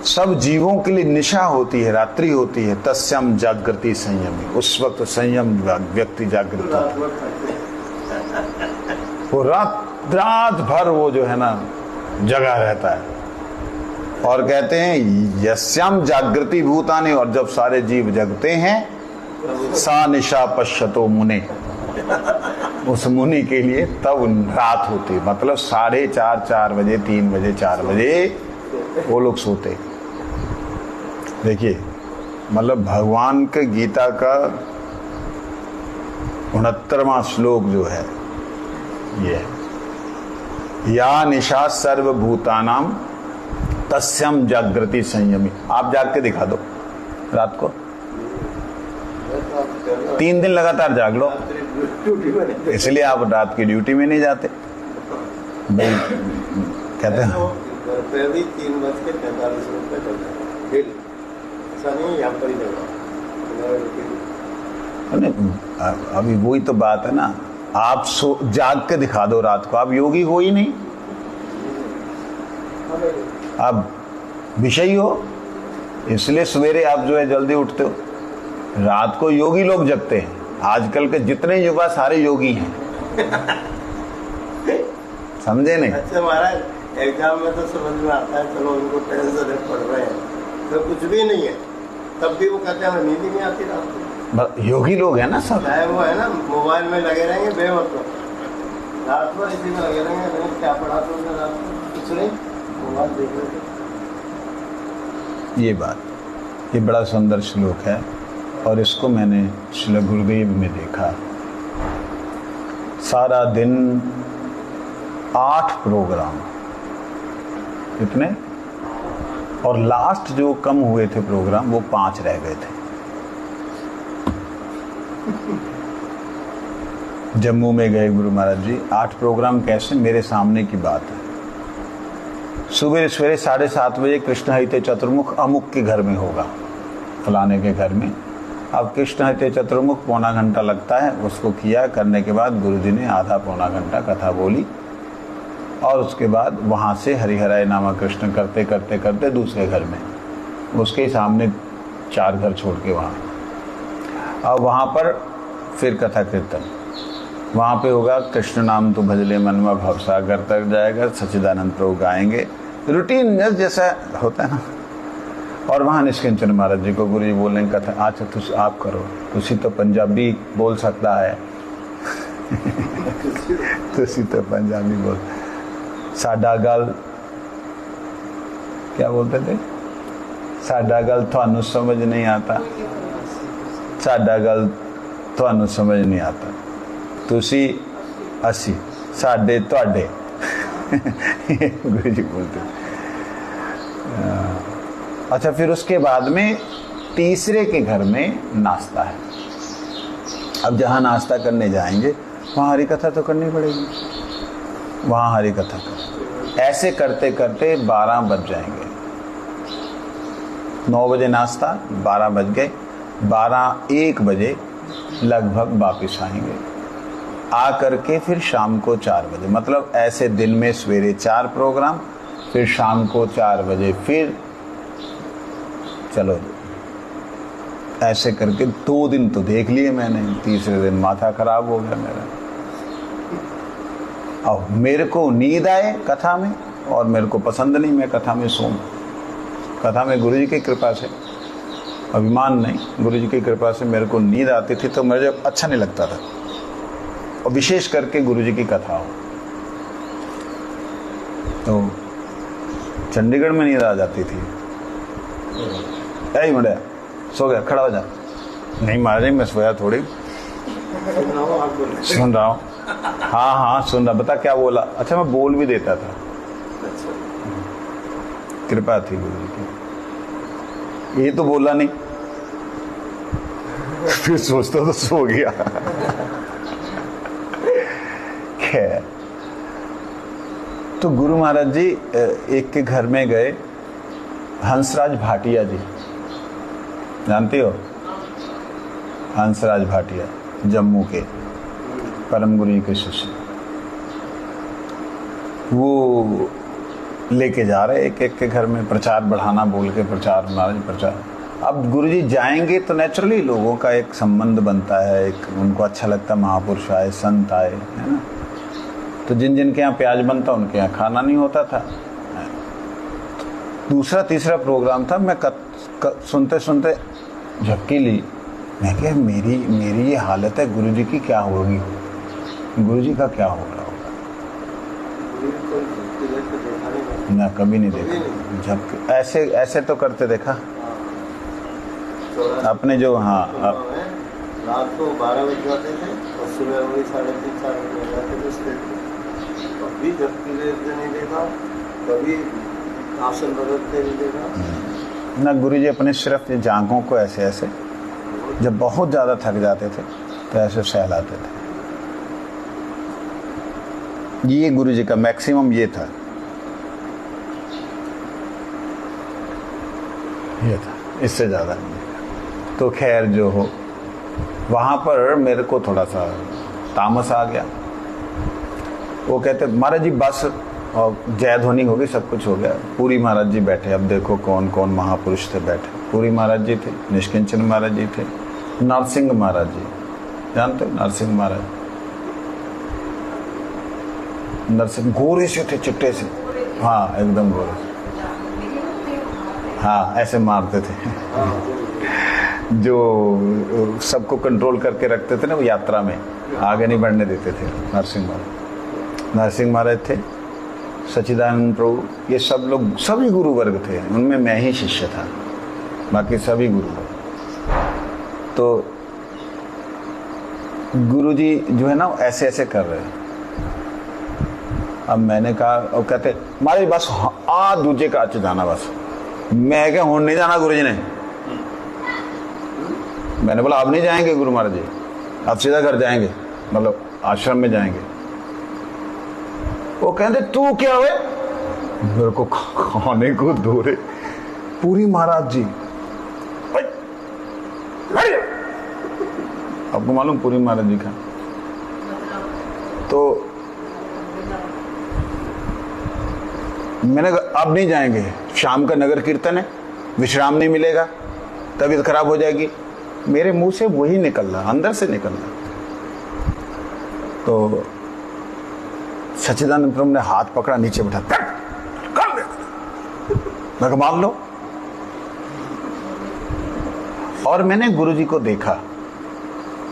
सब जीवों के लिए निशा होती है, रात्रि होती है, तस्यम जागृति संयमी, उस वक्त संयम व्यक्ति जागृत होता है। वो रात भर वो जो है ना जगा रहता है। और कहते हैं यस्याम जागृति भूतानि, और जब सारे जीव जगते हैं सा निशा पश्यतो मुने, उस मुनि के लिए तब रात होती, मतलब 4:30 4 बजे 3 बजे 4 बजे वो लोग सोते। देखिए, मतलब भगवान के गीता का 69वां श्लोक जो है ये है, या निशा सर्वभूतानाम तस्यम जागृति संयमी। आप जाग के दिखा दो रात को, 3 दिन लगातार जाग लो, इसलिए आप रात की ड्यूटी में नहीं जाते। कहते हैं 3:45 अभी वही तो बात है ना, आप जाग के दिखा दो रात को, आप योगी हो ही नहीं, आप विषयी हो। इसलिए सवेरे आप जो है जल्दी उठते हो, रात को योगी लोग जगते हैं। आजकल के जितने युवा सारे योगी हैं। समझे नहीं? अच्छा महाराज, एग्जाम में तो समझ में आता है, चलो उनको टेंशन पढ़ रहे हैं, तो कुछ भी नहीं है, तब भी वो कहते हैं हमें नींद ही नहीं आती रात को। योगी लोग हैं ना सब, चाहे वो है ना मोबाइल में लगे रहेंगे बेमतलब, रात भर इसी में लगे रहेंगे। क्या पढ़ा तो रात को कुछ नहीं, मोबाइल देख रहे थे। ये बात, ये बड़ा सुंदर श्लोक है और इसको मैंने श्री गुरुदेव में देखा। सारा दिन 8 प्रोग्राम, कितने, और लास्ट जो कम हुए थे प्रोग्राम वो 5 रह गए थे। जम्मू में गए गुरु महाराज जी, 8 प्रोग्राम कैसे, मेरे सामने की बात है। सुबह सवेरे 7:30 बजे कृष्ण हिते चतुर्मुख अमुक के घर में होगा, फलाने के घर में। अब कृष्ण हिते चतुर्मुख पौना घंटा लगता है, उसको किया, करने के बाद गुरुजी ने आधा पौना घंटा कथा बोली और उसके बाद वहाँ से हरिहराय नामा कृष्ण करते करते करते दूसरे घर में, उसके सामने 4 घर छोड़ के वहाँ। अब वहाँ पर फिर कथा कीर्तन, वहाँ पे होगा कृष्ण नाम तो भजले मनवा भवसागर तक जाएगा, सच्चिदानंद प्रभु गाएंगे, रूटीन जैसा होता है ना। और वहाँ निष्किंचन महाराज जी को गुरु जी बोलने की कथा, अच्छा तुम आप करो, तुसी तो पंजाबी बोल सकता है तुसी तो पंजाबी बोल, साडा गल क्या बोलते थे, साडा गल थानू समझ नहीं आता, साडा गल थानू समझ नहीं आता, तुसी असी साडे तुहाडे गुरु जी बोलते। अच्छा, फिर उसके बाद में तीसरे के घर में नाश्ता है। अब जहाँ नाश्ता करने जाएंगे वहाँ हरी कथा तो करनी पड़ेगी, वहाँ हरी कथा कर, ऐसे करते करते 12 बज जाएंगे। 9 बजे नाश्ता, 12 बज गए, 12-1 बजे लगभग वापिस आएंगे, आ करके फिर शाम को 4 बजे, मतलब ऐसे दिन में सवेरे 4 प्रोग्राम, फिर शाम को 4 बजे फिर चलो। ऐसे करके 2 दिन तो देख लिए मैंने, तीसरे दिन माथा खराब हो गया मेरा। अब मेरे को नींद आए कथा में, और मेरे को पसंद नहीं मैं कथा में सोऊं। कथा में गुरु जी की कृपा से, अभिमान नहीं, गुरु जी की कृपा से मेरे को नींद आती थी तो मुझे अच्छा नहीं लगता था, और विशेष करके गुरु जी की कथा हो तो चंडीगढ़ में नींद आ जाती थी। ऐ मुंडा सो गया, खड़ा हो जा। नहीं महाराज मैं सोया थोड़ी, सुन रहा हूँ। हाँ हाँ सुन रहा, बता क्या बोला। अच्छा मैं बोल भी देता था, कृपा थी गुरु जी की। ये तो बोला नहीं, फिर सोचता तो सो गया। खैर, तो गुरु महाराज जी एक के घर में गए, हंसराज भाटिया जी, जानती हो हंसराज भाटिया, जम्मू के परम गुरु जी के शिष्य। वो लेके जा रहे एक एक के घर में, प्रचार बढ़ाना बोल के, प्रचार महाराज प्रचार। अब गुरु जी जाएंगे तो नेचुरली लोगों का एक संबंध बनता है, एक उनको अच्छा लगता, महापुरुष आए, संत आए, है ना। तो जिन जिन के यहाँ प्याज बनता उनके यहाँ खाना नहीं होता था। दूसरा तीसरा प्रोग्राम था, मैं सुनते सुनते झपकी ली। मैं क्या मेरी ये हालत है, गुरु जी की क्या होगी, गुरु जी का क्या हो रहा होगा। मैं कभी नहीं देखा झपकी, ऐसे ऐसे तो करते देखा अपने जो। हाँ रात को 12 बजे जाते थे और सुबह वही 3:30-4 बजे जाते थे। कभी झपकी लेते नहीं देखा, कभी आसन बदलते नहीं देखा ना। गुरु जी अपने सिर्फ ये जांघों को ऐसे ऐसे, जब बहुत ज़्यादा थक जाते थे तो ऐसे सहलाते थे। ये गुरु जी का मैक्सिमम ये था, ये था, इससे ज़्यादा नहीं। तो खैर जो हो, वहाँ पर मेरे को थोड़ा सा तामस आ गया। वो कहते महाराज जी बस, और जय ध्वनि हो गई, सब कुछ हो गया। पूरी महाराज जी बैठे, अब देखो कौन कौन महापुरुष थे बैठे। पूरी महाराज जी थे, निष्किंचन महाराज जी थे, नरसिंह महाराज जी, जानते हो नरसिंह महाराज, नरसिंह गोरे से थे, चिट्टे से, हाँ एकदम गोरे से, हाँ ऐसे मारते थे जो सबको कंट्रोल करके रखते थे ना, वो यात्रा में आगे नहीं बढ़ने देते थे। नरसिंह महाराज थे, सच्चिदानंद प्रभु, ये सब लोग सभी गुरु वर्ग थे, उनमें मैं ही शिष्य था, बाकी सभी गुरु। तो गुरु जी जो है ना ऐसे ऐसे कर रहे हैं। अब मैंने कहा, और कहते मारे बस आ दूजे का अच्छ जाना, बस मैं क्या हूं नहीं जाना गुरु जी ने। मैंने बोला अब नहीं जाएंगे गुरु महाराज जी, अब सीधा घर जाएंगे, मतलब आश्रम में जाएंगे। वो कहते तू क्या हुए, मेरे को खाने को दो रे पूरी महाराज जी। आपको मालूम पूरी महाराज जी का, तो मैंने कहा अब नहीं जाएंगे, शाम का नगर कीर्तन है, विश्राम नहीं मिलेगा, तबीयत खराब हो जाएगी। मेरे मुंह से वही निकल रहा, अंदर से निकल रहा। तो सच्चिदानंद प्रभु ने हाथ पकड़ा, नीचे बैठा, कर ले, मैं मांग लो। और मैंने गुरुजी को देखा,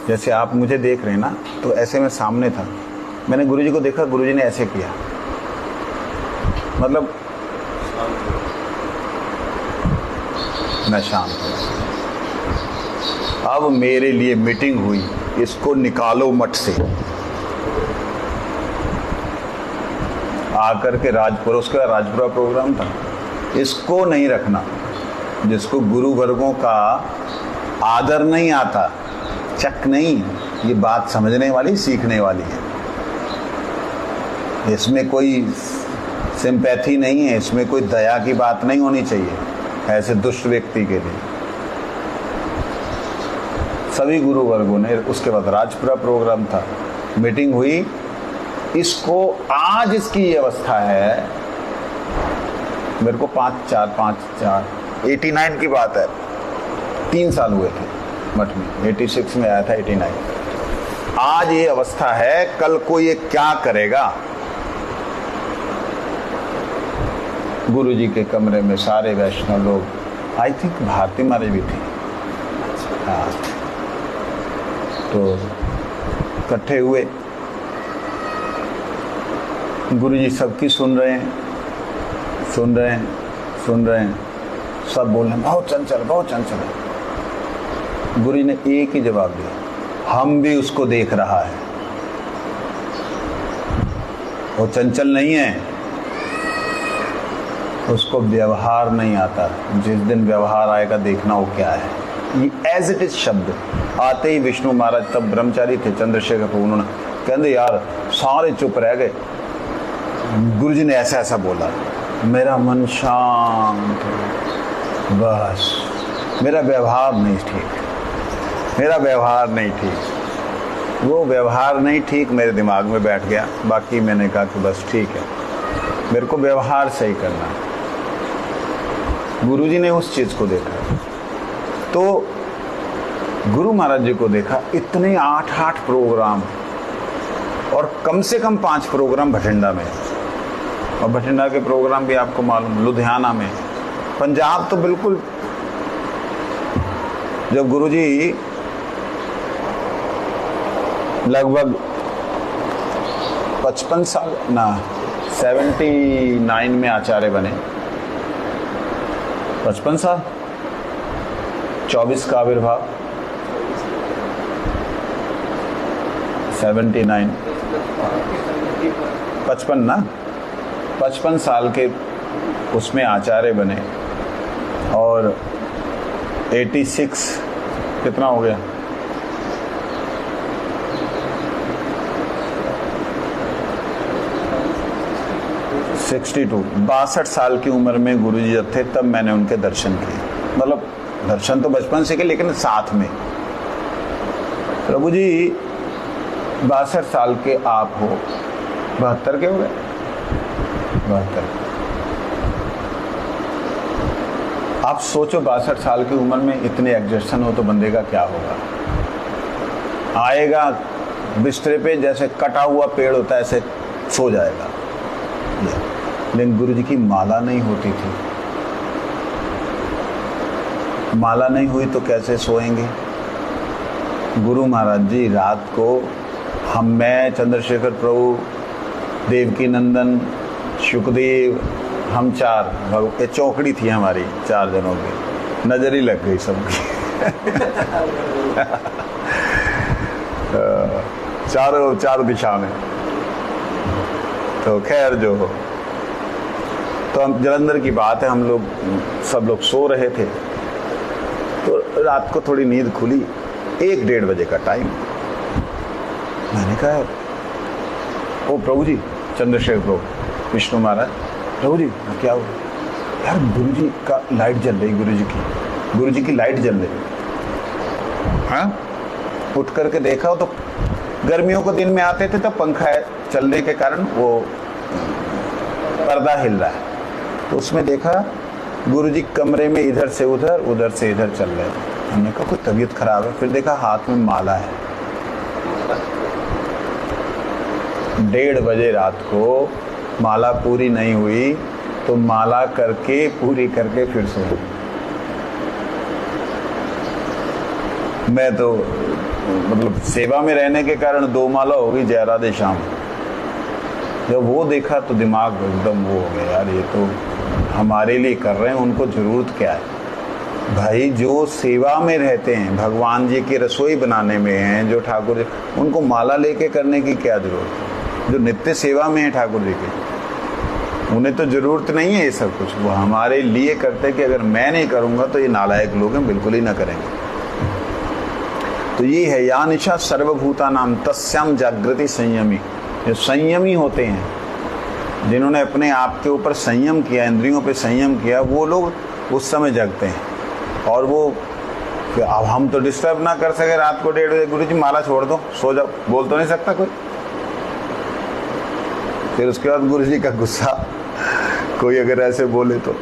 जैसे आप मुझे देख रहे हैं ना, तो ऐसे मैं सामने था, मैंने गुरुजी को देखा, गुरुजी ने ऐसे किया, मतलब मैं शांत हूं। अब मेरे लिए मीटिंग हुई, इसको निकालो मठ से। आकर के राजपुरा, उसका राजपुरा प्रोग्राम था, इसको नहीं रखना। जिसको गुरु वर्गों का आदर नहीं आता, चक नहीं, ये बात समझने वाली, सीखने वाली है। इसमें कोई सिंपैथी नहीं है, इसमें कोई दया की बात नहीं होनी चाहिए ऐसे दुष्ट व्यक्ति के लिए। सभी गुरु वर्गों ने, उसके बाद राजपुरा प्रोग्राम था, मीटिंग हुई। इसको आज इसकी ये अवस्था है, मेरे को 89 की बात है, 3 साल हुए थे मठ में, 86 में आया था, 89। आज ये अवस्था है, कल को ये क्या करेगा। गुरुजी के कमरे में सारे वैष्णव लोग, आई थिंक भारती महाराज भी थी, हाँ, तो इकट्ठे हुए। गुरुजी सबकी सुन रहे हैं, सब बोल रहे हैं बहुत चंचल, बहुत चंचल है। गुरुजी ने एक ही जवाब दिया, हम भी उसको देख रहा है, वो चंचल नहीं है, उसको व्यवहार नहीं आता। जिस दिन व्यवहार आएगा देखना वो क्या है। ये एज इट इज शब्द आते ही विष्णु महाराज तब ब्रह्मचारी थे, चंद्रशेखर प्रभु, उन्होंने कहते यार सारे चुप रह गए। गुरुजी ने ऐसा ऐसा बोला, मेरा मन शांत, बस मेरा व्यवहार नहीं ठीक, मेरा व्यवहार नहीं ठीक। वो व्यवहार नहीं ठीक मेरे दिमाग में बैठ गया। बाकी मैंने कहा कि बस ठीक है, मेरे को व्यवहार सही करना है। गुरुजी ने उस चीज को देखा, तो गुरु महाराज जी को देखा, इतने 8 प्रोग्राम, और कम से कम 5 प्रोग्राम भटिंडा में, और भटिंडा के प्रोग्राम भी आपको मालूम, लुधियाना में, पंजाब तो बिल्कुल। जब गुरुजी लगभग 55 साल ना 79 में आचार्य बने, 55 साल, 24 का आविर्भाव, 79, 55 ना, 55 साल के उसमें आचार्य बने, और 86 कितना हो गया, 62 साल की उम्र में गुरुजी जब थे तब मैंने उनके दर्शन किए। मतलब दर्शन तो बचपन से किए, लेकिन साथ में। प्रभु जी 62 साल के आप हो, 72 के हो गए, 72। आप सोचो 62 साल की उम्र में इतने एग्जर्शन हो तो बंदे का क्या होगा। आएगा बिस्तरे पे जैसे कटा हुआ पेड़ होता है ऐसे सो जाएगा। लेकिन गुरु जी की माला नहीं होती थी। माला नहीं हुई तो कैसे सोएंगे। गुरु महाराज जी रात को मैं चंद्रशेखर प्रभु, देवकी नंदन, सुखदेव, हम चार, ये चौकड़ी थी हमारी 4 जनों की, नजर ही लग गई सबकी। चारों दिशा में। तो खैर जो हो, तो हम जलंधर की बात है, हम लोग सब लोग सो रहे थे, तो रात को थोड़ी नींद खुली, 1-1:30 बजे का टाइम। मैंने कहा ओ प्रभु जी, चंद्रशेखर प्रभु, विष्णु महाराज, प्रभु जी क्या हुआ यार? गुरु जी का लाइट जल रही, गुरु जी की लाइट जल रही। हाँ, उठ करके देखा तो गर्मियों को दिन में आते थे तो पंखा चलने के कारण वो पर्दा हिल रहा है, तो उसमें देखा गुरु जी कमरे में इधर से उधर, उधर से इधर चल रहे थे। हमने कहा कोई तबीयत खराब है। फिर देखा हाथ में माला है। 1:30 बजे रात को माला पूरी नहीं हुई तो माला करके पूरी करके फिर सो गए। मैं तो मतलब सेवा में रहने के कारण 2 माला हो गई जय राधे श्याम। जब वो देखा तो दिमाग एकदम वो हो गया, यार ये तो हमारे लिए कर रहे हैं, उनको जरूरत क्या है भाई? जो सेवा में रहते हैं, भगवान जी की रसोई बनाने में हैं, जो ठाकुर जी, उनको माला लेके करने की क्या जरूरत है? जो नित्य सेवा में है ठाकुर जी के, उन्हें तो जरूरत नहीं है ये सब कुछ। वो हमारे लिए करते कि अगर मैं नहीं करूंगा तो ये नालायक लोग हैं, बिल्कुल ही ना करेंगे। तो ये है या निशा सर्वभूता नाम तस्याम जागृति संयमी। जो संयमी होते हैं, जिन्होंने अपने आप के ऊपर संयम किया, इंद्रियों पे संयम किया, वो लोग उस समय जगते हैं। और वो अब हम तो डिस्टर्ब ना कर सके रात को 1:30 बजे, गुरु जी माला छोड़ दो, सो जाओ, बोल तो नहीं सकता कोई। फिर उसके बाद गुरु जी का गुस्सा, कोई अगर ऐसे बोले तो।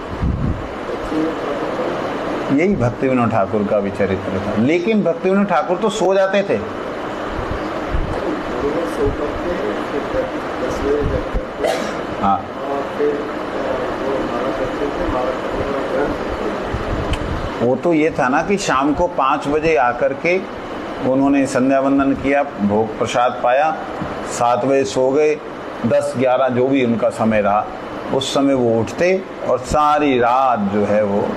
यही भक्ति विनोद ठाकुर का भी चरित्र था। लेकिन भक्ति विनोद ठाकुर तो सो जाते थे। हाँ, वो तो ये था ना कि शाम को 5 बजे आकर के उन्होंने संध्या वंदन किया, भोग प्रसाद पाया, 7 बजे सो गए, 10-11 जो भी उनका समय रहा, उस समय वो उठते और सारी रात जो है वो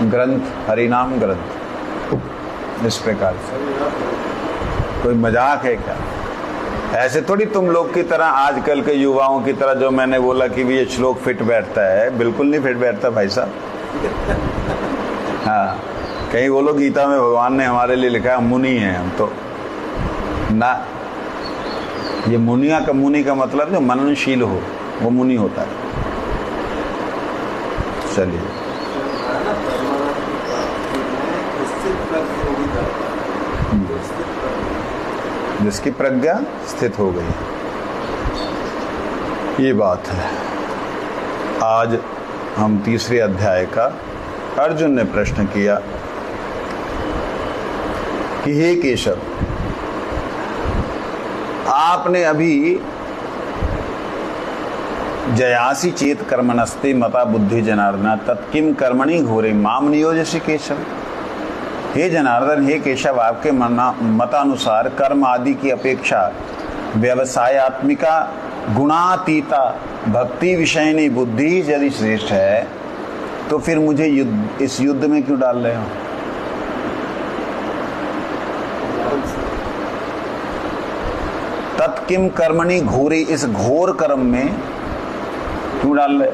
ग्रंथ, हरिनाम ग्रंथ, इस प्रकार से। कोई मजाक है क्या? ऐसे थोड़ी तुम लोग की तरह, आजकल के युवाओं की तरह, जो मैंने बोला कि ये श्लोक फिट बैठता है, बिल्कुल नहीं फिट बैठता भाई साहब। हाँ, कहीं बोलो गीता में भगवान ने हमारे लिए लिखा है मुनि है हम, तो ना। ये मुनिया का, मुनि का मतलब जो मननशील हो, वो मुनि होता है। चलिए, जिसकी प्रज्ञा स्थित हो गई, ये बात है। आज हम 3रे अध्याय का, अर्जुन ने प्रश्न किया कि हे केशव, आपने अभी जयासी चेत कर्मणस्ते मता बुद्धि जनार्दन तत्किम कर्मणि घोरे माम नियोजसी केशव। हे जनार्दन, हे केशव, आपके मतानुसार कर्म आदि की अपेक्षा व्यवसायत्मिका गुणातीता भक्ति विषयनी बुद्धि यदि श्रेष्ठ है, तो फिर मुझे इस युद्ध में क्यों डाल रहे हो? तत्किम कर्मणि घोरी, इस घोर कर्म में क्यों डाल रहे?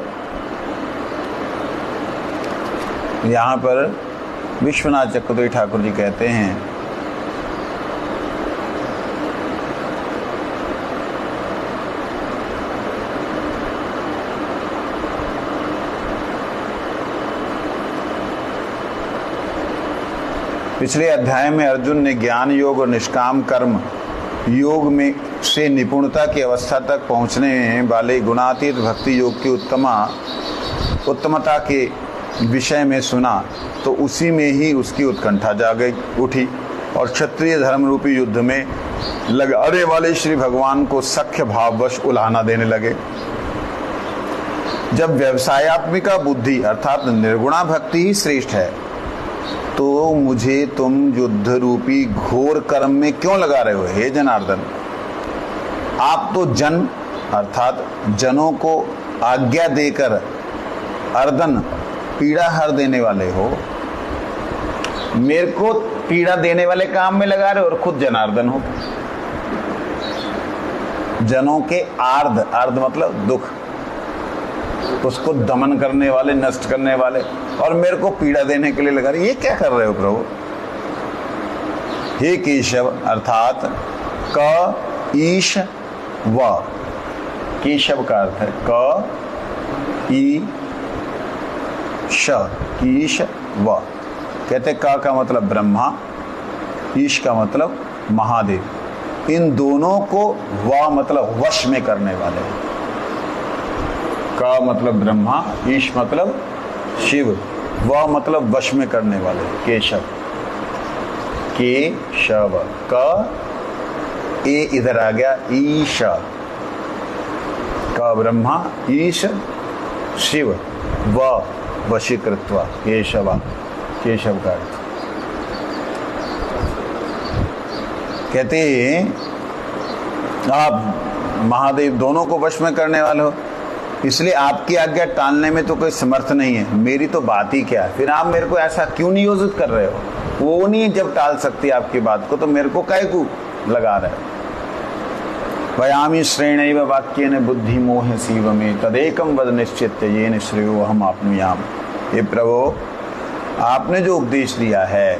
यहां पर विश्वनाथ चक्रवर्ती ठाकुर जी कहते हैं पिछले अध्याय में अर्जुन ने ज्ञान योग और निष्काम कर्म योग में से निपुणता की अवस्था तक पहुंचने वाले गुणातीत भक्ति योग की उत्तमता के विषय में सुना, तो उसी में ही उसकी उत्कंठा जाग उठी और क्षत्रिय धर्म रूपी युद्ध में लगाने वाले श्री भगवान को सख्य भाववश उलाहना देने लगे। जब व्यवसायत्मिका बुद्धि अर्थात निर्गुणा भक्ति ही श्रेष्ठ है, तो मुझे तुम युद्ध रूपी घोर कर्म में क्यों लगा रहे हो? हे जनार्दन, आप तो जन अर्थात जनों को आज्ञा देकर अर्दन पीड़ा हर देने वाले हो, मेरे को पीड़ा देने वाले काम में लगा रहे हो और खुद जनार्दन हो। जनों के आर्ध, आर्ध मतलब दुख, उसको दमन करने वाले, नष्ट करने वाले, और मेरे को पीड़ा देने के लिए लगा रहे, ये क्या कर रहे हो प्रभु? हे केशव अर्थात क ईश व, केशव का अर्थ है क ई श, ईश व। कहते क का मतलब ब्रह्मा, ईश का मतलब महादेव। इन दोनों को व मतलब वश में करने वाले। क मतलब ब्रह्मा, ईश मतलब शिव, व मतलब वश में करने वाले। केशव, केशव, क ए इधर आ गया, ईश, क ब्रह्मा, ईश शिव, व वशीकृत्वा, केशव, केशव का अर्थ। कहते आप महादेव दोनों को वश में करने वाले हो, इसलिए आपकी आज्ञा टालने में तो कोई समर्थ नहीं है। मेरी तो बात ही क्या है, फिर आप मेरे को ऐसा क्यों नियोजित कर रहे हो? वो नहीं जब टाल सकती आपकी बात को, तो मेरे को काहे को लगा रहे हो? वयामि श्रेणैव वाक्येन बुद्धि मोह सीव में तदेकम वद निश्चित्य येन श्रेयो हम आपनुयाम। हे प्रभु, आपने जो उपदेश दिया है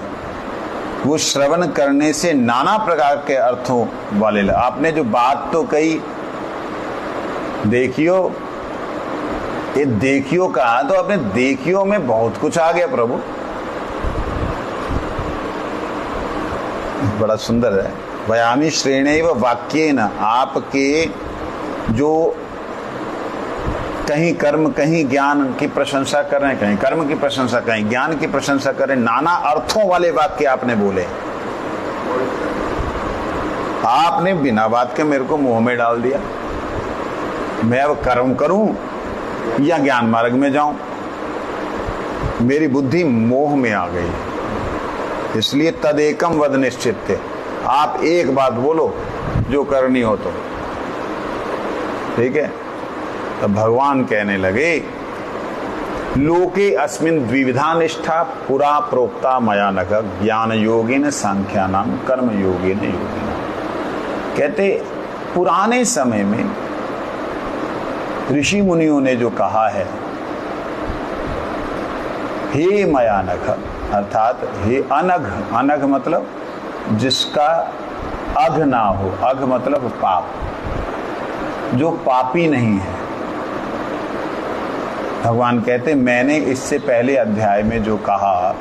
वो श्रवण करने से नाना प्रकार के अर्थों वाले। आपने जो बात तो कही, देखियो, ये देखियो कहा, तो अपने देखियो में बहुत कुछ आ गया प्रभु। बड़ा सुंदर है। वयामि श्रेणैव वाक्येन, आपके जो कहीं कर्म कहीं ज्ञान की प्रशंसा कर रहे हैं, कहीं कर्म की प्रशंसा, कहीं ज्ञान की प्रशंसा कर रहे हैं, नाना अर्थों वाले वाक्य आपने बोले। आपने बिना बात के मेरे को मुंह में डाल दिया। मैं अब कर्म करूं या ज्ञान मार्ग में जाऊं? मेरी बुद्धि मोह में आ गई। इसलिए तदेकम वद निश्चित्य, आप एक बात बोलो जो करनी हो तो। ठीक है? तो भगवान कहने लगे, लोके अस्मिन् द्विविधा निष्ठा पुरा प्रोक्ता मया नघ ज्ञान योगेन सांख्यानाम कर्म योगेन योगिना। कहते पुराने समय में ऋषि मुनियों ने जो कहा है, हे मया नघ अर्थात हे अनघ, अनघ मतलब जिसका अघ ना हो, अघ मतलब पाप, जो पापी नहीं है। भगवान कहते मैंने इससे पहले अध्याय में जो कहा,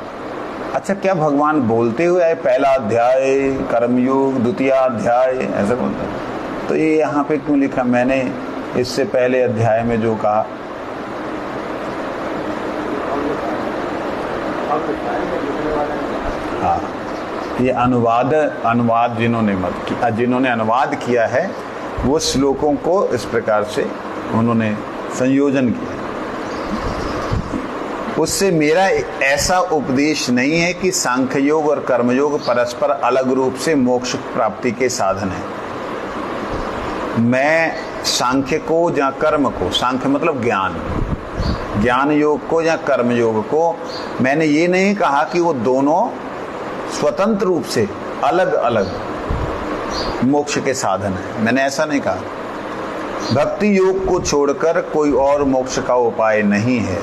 अच्छा क्या भगवान बोलते हुए आए पहला अध्याय कर्मयोग, द्वितीय अध्याय ऐसा बोलते? तो ये यहाँ पे क्यों लिखा मैंने इससे पहले अध्याय में जो कहा? हाँ, ये अनुवाद जिन्होंने अनुवाद किया है वो श्लोकों को इस प्रकार से उन्होंने संयोजन किया। उससे मेरा ऐसा उपदेश नहीं है कि सांख्य योग और कर्मयोग परस्पर अलग रूप से मोक्ष प्राप्ति के साधन है। मैं सांख्य को या कर्म को, सांख्य मतलब ज्ञान, ज्ञान योग को या कर्म योग को मैंने ये नहीं कहा कि वो दोनों स्वतंत्र रूप से अलग अलग मोक्ष के साधन है। मैंने ऐसा नहीं कहा। भक्ति योग को छोड़कर कोई और मोक्ष का उपाय नहीं है।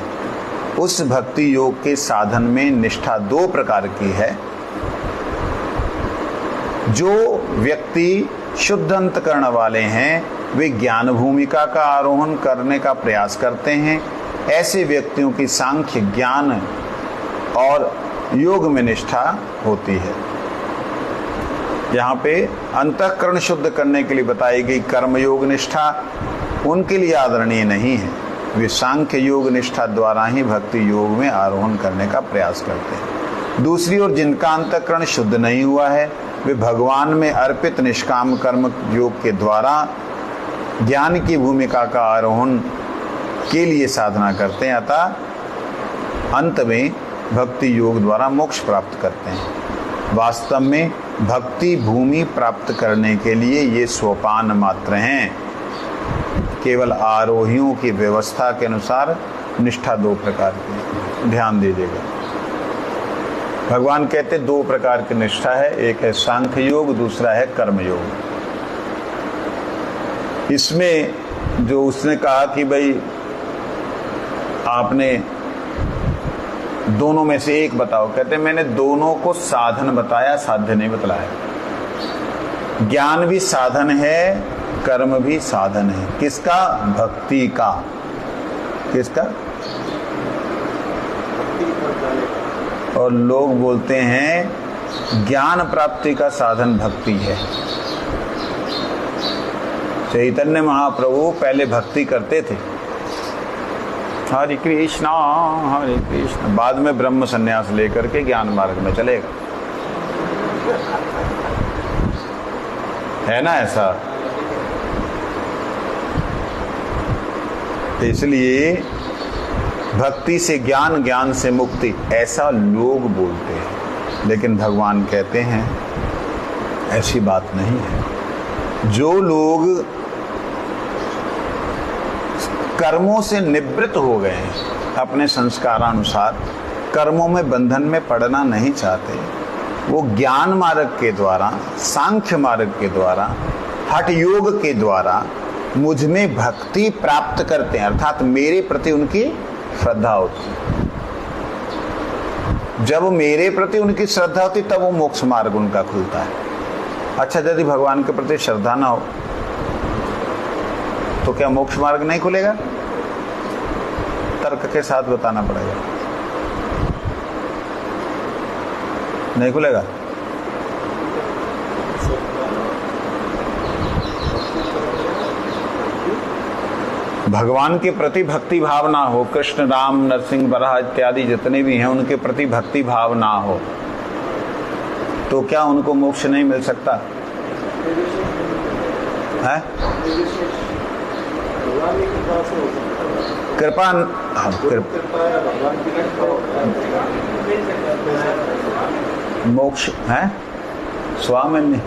उस भक्ति योग के साधन में निष्ठा दो प्रकार की है। जो व्यक्ति शुद्ध अंतकरण वाले हैं वे ज्ञान भूमिका का आरोहण करने का प्रयास करते हैं। ऐसे व्यक्तियों की सांख्य, ज्ञान और योग में निष्ठा होती है। यहाँ पे अंतःकरण शुद्ध करने के लिए बताई गई कर्मयोग निष्ठा उनके लिए आदरणीय नहीं है। वे सांख्य योग निष्ठा द्वारा ही भक्ति योग में आरोहण करने का प्रयास करते हैं। दूसरी ओर जिनका अंतःकरण शुद्ध नहीं हुआ है वे भगवान में अर्पित निष्काम कर्म योग के द्वारा ज्ञान की भूमिका का आरोहण के लिए साधना करते हैं, अतः अंत में भक्ति योग द्वारा मोक्ष प्राप्त करते हैं। वास्तव में भक्ति भूमि प्राप्त करने के लिए ये सोपान मात्र हैं। केवल आरोहियों की व्यवस्था के अनुसार निष्ठा 2 प्रकार की, ध्यान दीजिएगा। भगवान कहते 2 प्रकार की निष्ठा है, एक है सांख्य योग, दूसरा है कर्म योग। इसमें जो उसने कहा कि भाई आपने दोनों में से एक बताओ, कहते मैंने दोनों को साधन बताया, साध्य नहीं बतलाया। ज्ञान भी साधन है, कर्म भी साधन है। किसका? भक्ति का। किसका? और लोग बोलते हैं ज्ञान प्राप्ति का साधन भक्ति है। चैतन्य महाप्रभु पहले भक्ति करते थे, हरे कृष्णा हरे कृष्णा, बाद में ब्रह्म संन्यास लेकर के ज्ञान मार्ग में चलेगा, है ना ऐसा? इसलिए भक्ति से ज्ञान, ज्ञान से मुक्ति, ऐसा लोग बोलते हैं। लेकिन भगवान कहते हैं ऐसी बात नहीं है। जो लोग कर्मों से निवृत्त हो गए हैं, अपने संस्कारानुसार कर्मों में बंधन में पड़ना नहीं चाहते, वो ज्ञान मार्ग के द्वारा, सांख्य मार्ग के द्वारा, हठ योग के द्वारा मुझ में भक्ति प्राप्त करते हैं, अर्थात मेरे प्रति उनकी श्रद्धा होती है। जब मेरे प्रति उनकी श्रद्धा होती तब वो मोक्ष मार्ग उनका खुलता है। अच्छा, यदि भगवान के प्रति श्रद्धा ना हो तो क्या मोक्ष मार्ग नहीं खुलेगा? तर्क के साथ बताना पड़ेगा, नहीं खुलेगा। भगवान के प्रति भक्ति भाव ना हो, कृष्ण, राम, नरसिंह, बराह इत्यादि जितने भी हैं उनके प्रति भक्ति भाव ना हो, तो क्या उनको मोक्ष नहीं मिल सकता है? कृपा, मोक्ष है स्वामिन्य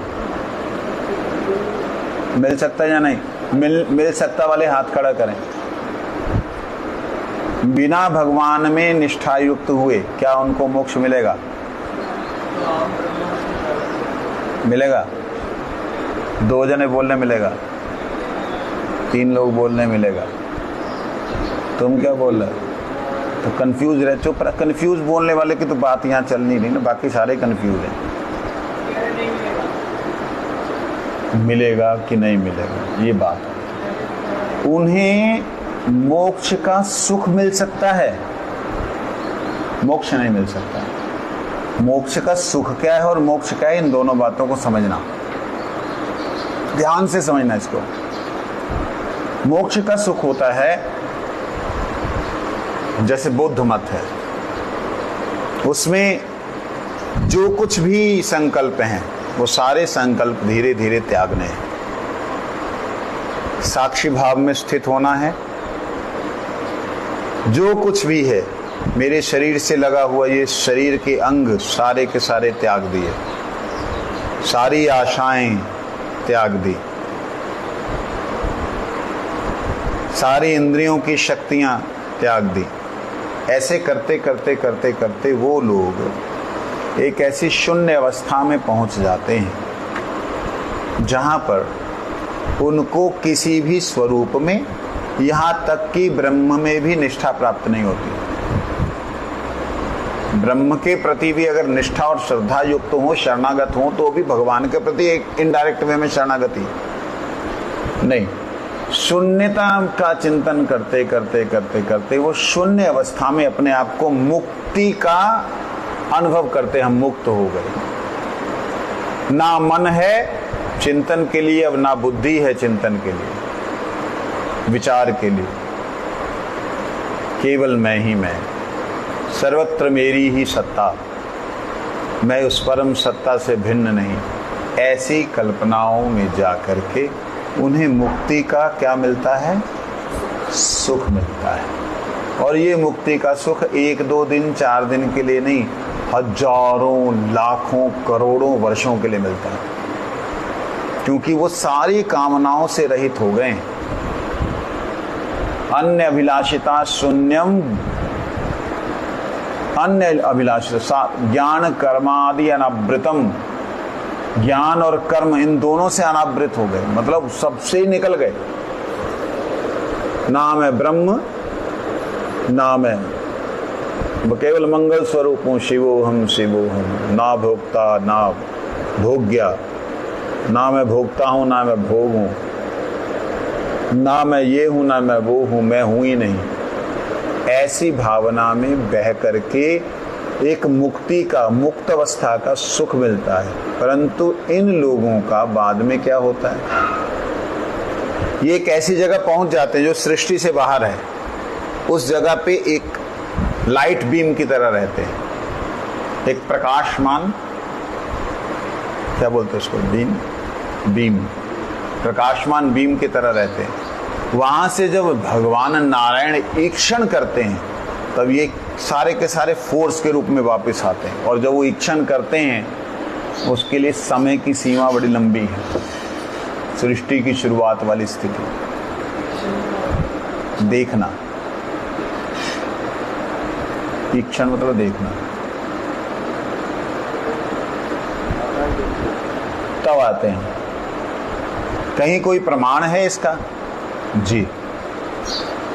मिल सकता या नहीं? मिल सकता वाले हाथ खड़ा करें। बिना भगवान में निष्ठा युक्त हुए क्या उनको मोक्ष मिलेगा? मिलेगा? 2 जने बोलने मिलेगा, 3 लोग बोलने मिलेगा। तुम क्या बोल रहे? तो कंफ्यूज रहे, चुप रहे। कंफ्यूज बोलने वाले की तो बात यहाँ चलनी नहीं ना, बाकी सारे कंफ्यूज हैं। मिलेगा कि नहीं मिलेगा ये बात है। उन्हें मोक्ष का सुख मिल सकता है, मोक्ष नहीं मिल सकता। मोक्ष का सुख क्या है और मोक्ष क्या है, इन दोनों बातों को समझना, ध्यान से समझना इसको। मोक्ष का सुख होता है, जैसे बौद्ध मत है, उसमें जो कुछ भी संकल्प हैं वो सारे संकल्प धीरे धीरे त्यागने हैं। साक्षी भाव में स्थित होना है। जो कुछ भी है मेरे शरीर से लगा हुआ, ये शरीर के अंग सारे के सारे त्याग दिए, सारी आशाएं त्याग दी, सारी इंद्रियों की शक्तियां त्याग दी। ऐसे करते करते करते करते वो लोग एक ऐसी शून्य अवस्था में पहुंच जाते हैं जहां पर उनको किसी भी स्वरूप में, यहां तक कि ब्रह्म में भी निष्ठा प्राप्त नहीं होती। ब्रह्म के प्रति भी अगर निष्ठा और श्रद्धा युक्त हो, शरणागत हो, तो भी भगवान के प्रति एक इनडायरेक्ट वे में शरणागति नहीं। शून्यता का चिंतन करते करते करते करते वो शून्य अवस्था में अपने आप को मुक्ति का अनुभव करते, हम मुक्त हो गए। ना मन है चिंतन के लिए, अब ना बुद्धि है चिंतन के लिए, विचार के लिए। केवल मैं ही मैं, सर्वत्र मेरी ही सत्ता, मैं उस परम सत्ता से भिन्न नहीं। ऐसी कल्पनाओं में जाकर के उन्हें मुक्ति का क्या मिलता है? सुख मिलता है। और ये मुक्ति का सुख 1-2 दिन 4 दिन के लिए नहीं, हजारों लाखों करोड़ों वर्षों के लिए मिलता है, क्योंकि वो सारी कामनाओं से रहित हो गए। अन्य अभिलाषिता शून्यम, अन्य अभिलाषिता ज्ञान कर्मादि अनावृतम, ज्ञान और कर्म इन दोनों से अनावृत हो गए, मतलब सबसे निकल गए। नाम है ब्रह्म, नाम है केवल मंगल स्वरूप हूं, शिवो हम ना भोक्ता ना भोग्या, ना मैं भोगता हूं ना मैं भोग हूं, ना मैं ये हूं ना मैं वो हूं, मैं हूं ही नहीं। ऐसी भावना में बह करके एक मुक्ति का, मुक्त अवस्था का सुख मिलता है। परंतु इन लोगों का बाद में क्या होता है, ये एक ऐसी जगह पहुंच जाते हैं जो सृष्टि से बाहर है, उस जगह पे एक लाइट बीम की तरह रहते हैं, एक प्रकाशमान, क्या बोलते हैं उसको, बीम, प्रकाशमान बीम की तरह रहते हैं। वहां से जब भगवान नारायण ईक्षण करते हैं तब ये सारे के सारे फोर्स के रूप में वापस आते हैं। और जब वो ईक्षण करते हैं उसके लिए समय की सीमा बड़ी लंबी है, सृष्टि की शुरुआत वाली स्थिति। देखना, ईक्षण मतलब देखना, तब आते हैं। कहीं कोई प्रमाण है इसका? जी,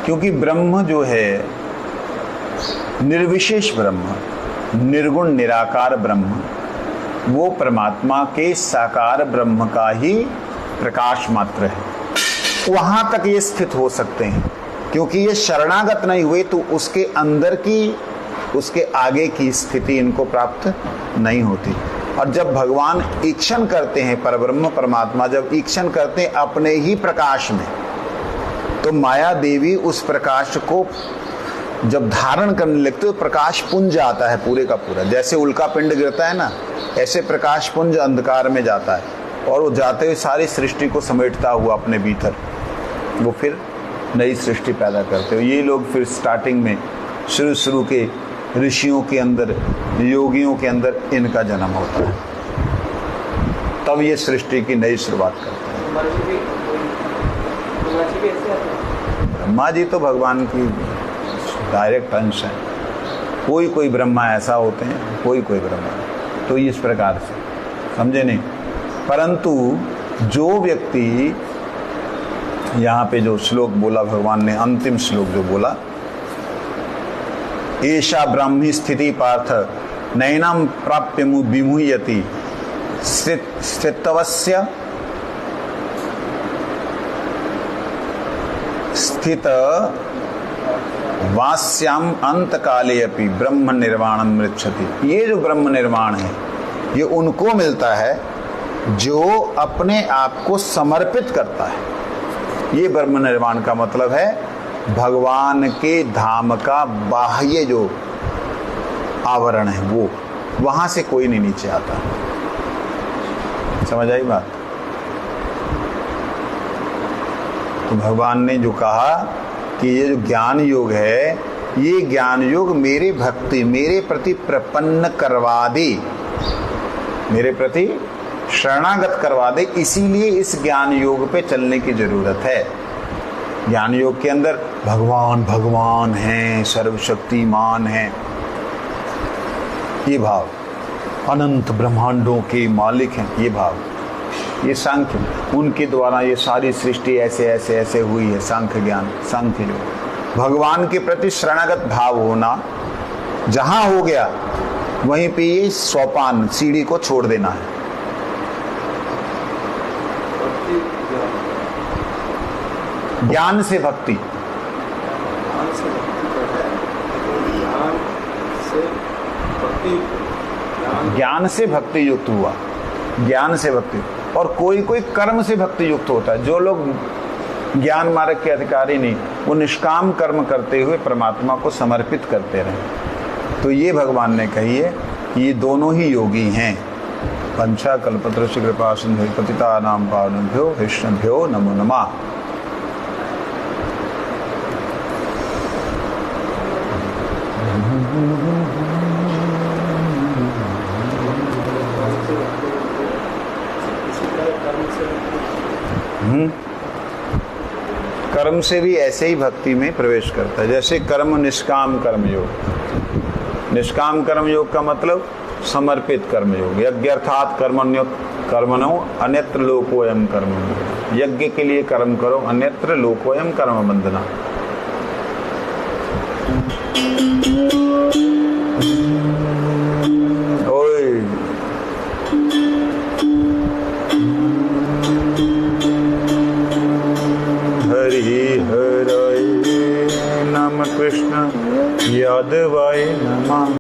क्योंकि ब्रह्म जो है निर्विशेष ब्रह्म, निर्गुण निराकार ब्रह्म, वो परमात्मा के साकार ब्रह्म का ही प्रकाश मात्र है। वहां तक ये स्थित हो सकते हैं, क्योंकि ये शरणागत नहीं हुए तो उसके अंदर की, उसके आगे की स्थिति इनको प्राप्त नहीं होती। और जब भगवान ईक्षण करते हैं, परब्रह्म परमात्मा जब ईक्षण करते हैं अपने ही प्रकाश में, तो माया देवी उस प्रकाश को जब धारण करने लगते तो प्रकाश पुंज आता है पूरे का पूरा। जैसे उल्का पिंड गिरता है ना, ऐसे प्रकाश पुंज अंधकार में जाता है और वो जाते हुए सारी सृष्टि को समेटता हुआ अपने भीतर वो फिर नई सृष्टि पैदा करते हो। ये लोग फिर स्टार्टिंग में शुरू के ऋषियों के अंदर, योगियों के अंदर इनका जन्म होता है, तब ये सृष्टि की नई शुरुआत करते हैं। ब्रह्मा जी तो भगवान की डायरेक्ट अंश है। कोई ब्रह्मा ऐसा होते हैं, कोई ब्रह्मा, तो इस प्रकार से समझे नहीं। परंतु जो व्यक्ति यहाँ पे जो श्लोक बोला भगवान ने, अंतिम श्लोक जो बोला, एषा ब्राह्मी स्थिति पार्थ नैनम प्राप्य विमुह्यति स्थितवस्य स्थित वास्याम अंत काले अपि ब्रह्म निर्वाणम मृच्छति। ये जो ब्रह्म निर्वाण है ये उनको मिलता है जो अपने आप को समर्पित करता है। ये ब्रह्म निर्वाण का मतलब है भगवान के धाम का बाह्य जो आवरण है वो, वहां से कोई नहीं नीचे आता। समझ आई बात? तो भगवान ने जो कहा कि ये जो ज्ञान योग है, ये ज्ञान योग मेरे भक्ति, मेरे प्रति प्रपन्न करवा दे, मेरे प्रति शरणागत करवा दे, इसीलिए इस ज्ञान योग पे चलने की जरूरत है। ज्ञान योग के अंदर भगवान हैं, सर्वशक्तिमान हैं, ये भाव, अनंत ब्रह्मांडों के मालिक हैं, ये भाव, ये सांख्य, उनके द्वारा ये सारी सृष्टि ऐसे हुई है। सांख्य ज्ञान, सांख्य योग, भगवान के प्रति शरणागत भाव होना जहां हो गया वहीं पे ये सोपान, सीढ़ी को छोड़ देना है। ज्ञान से भक्ति, ज्ञान से भक्ति युक्त हुआ, ज्ञान से भक्ति। और कोई कर्म से भक्ति युक्त होता है। जो लोग ज्ञान मार्ग के अधिकारी नहीं, वो निष्काम कर्म करते हुए परमात्मा को समर्पित करते रहे। तो ये भगवान ने कही है कि ये दोनों ही योगी हैं। पंचा कल्पतरुश्च कृपा सिंधु पतितानां पावनेभ्यो वैष्णवेभ्यो नमो नमः। कर्म से भी ऐसे ही भक्ति में प्रवेश करता है। जैसे कर्म निष्काम कर्मयोग, निष्काम कर्मयोग का मतलब समर्पित कर्मयोग। यज्ञ अर्थात कर्मणो अन्यत्र लोकोयम कर्म, यज्ञ के लिए कर्म करो, अन्यत्र लोकोयम कर्म बंधना। हरि हराय नम कृष्ण यादवाय नमः।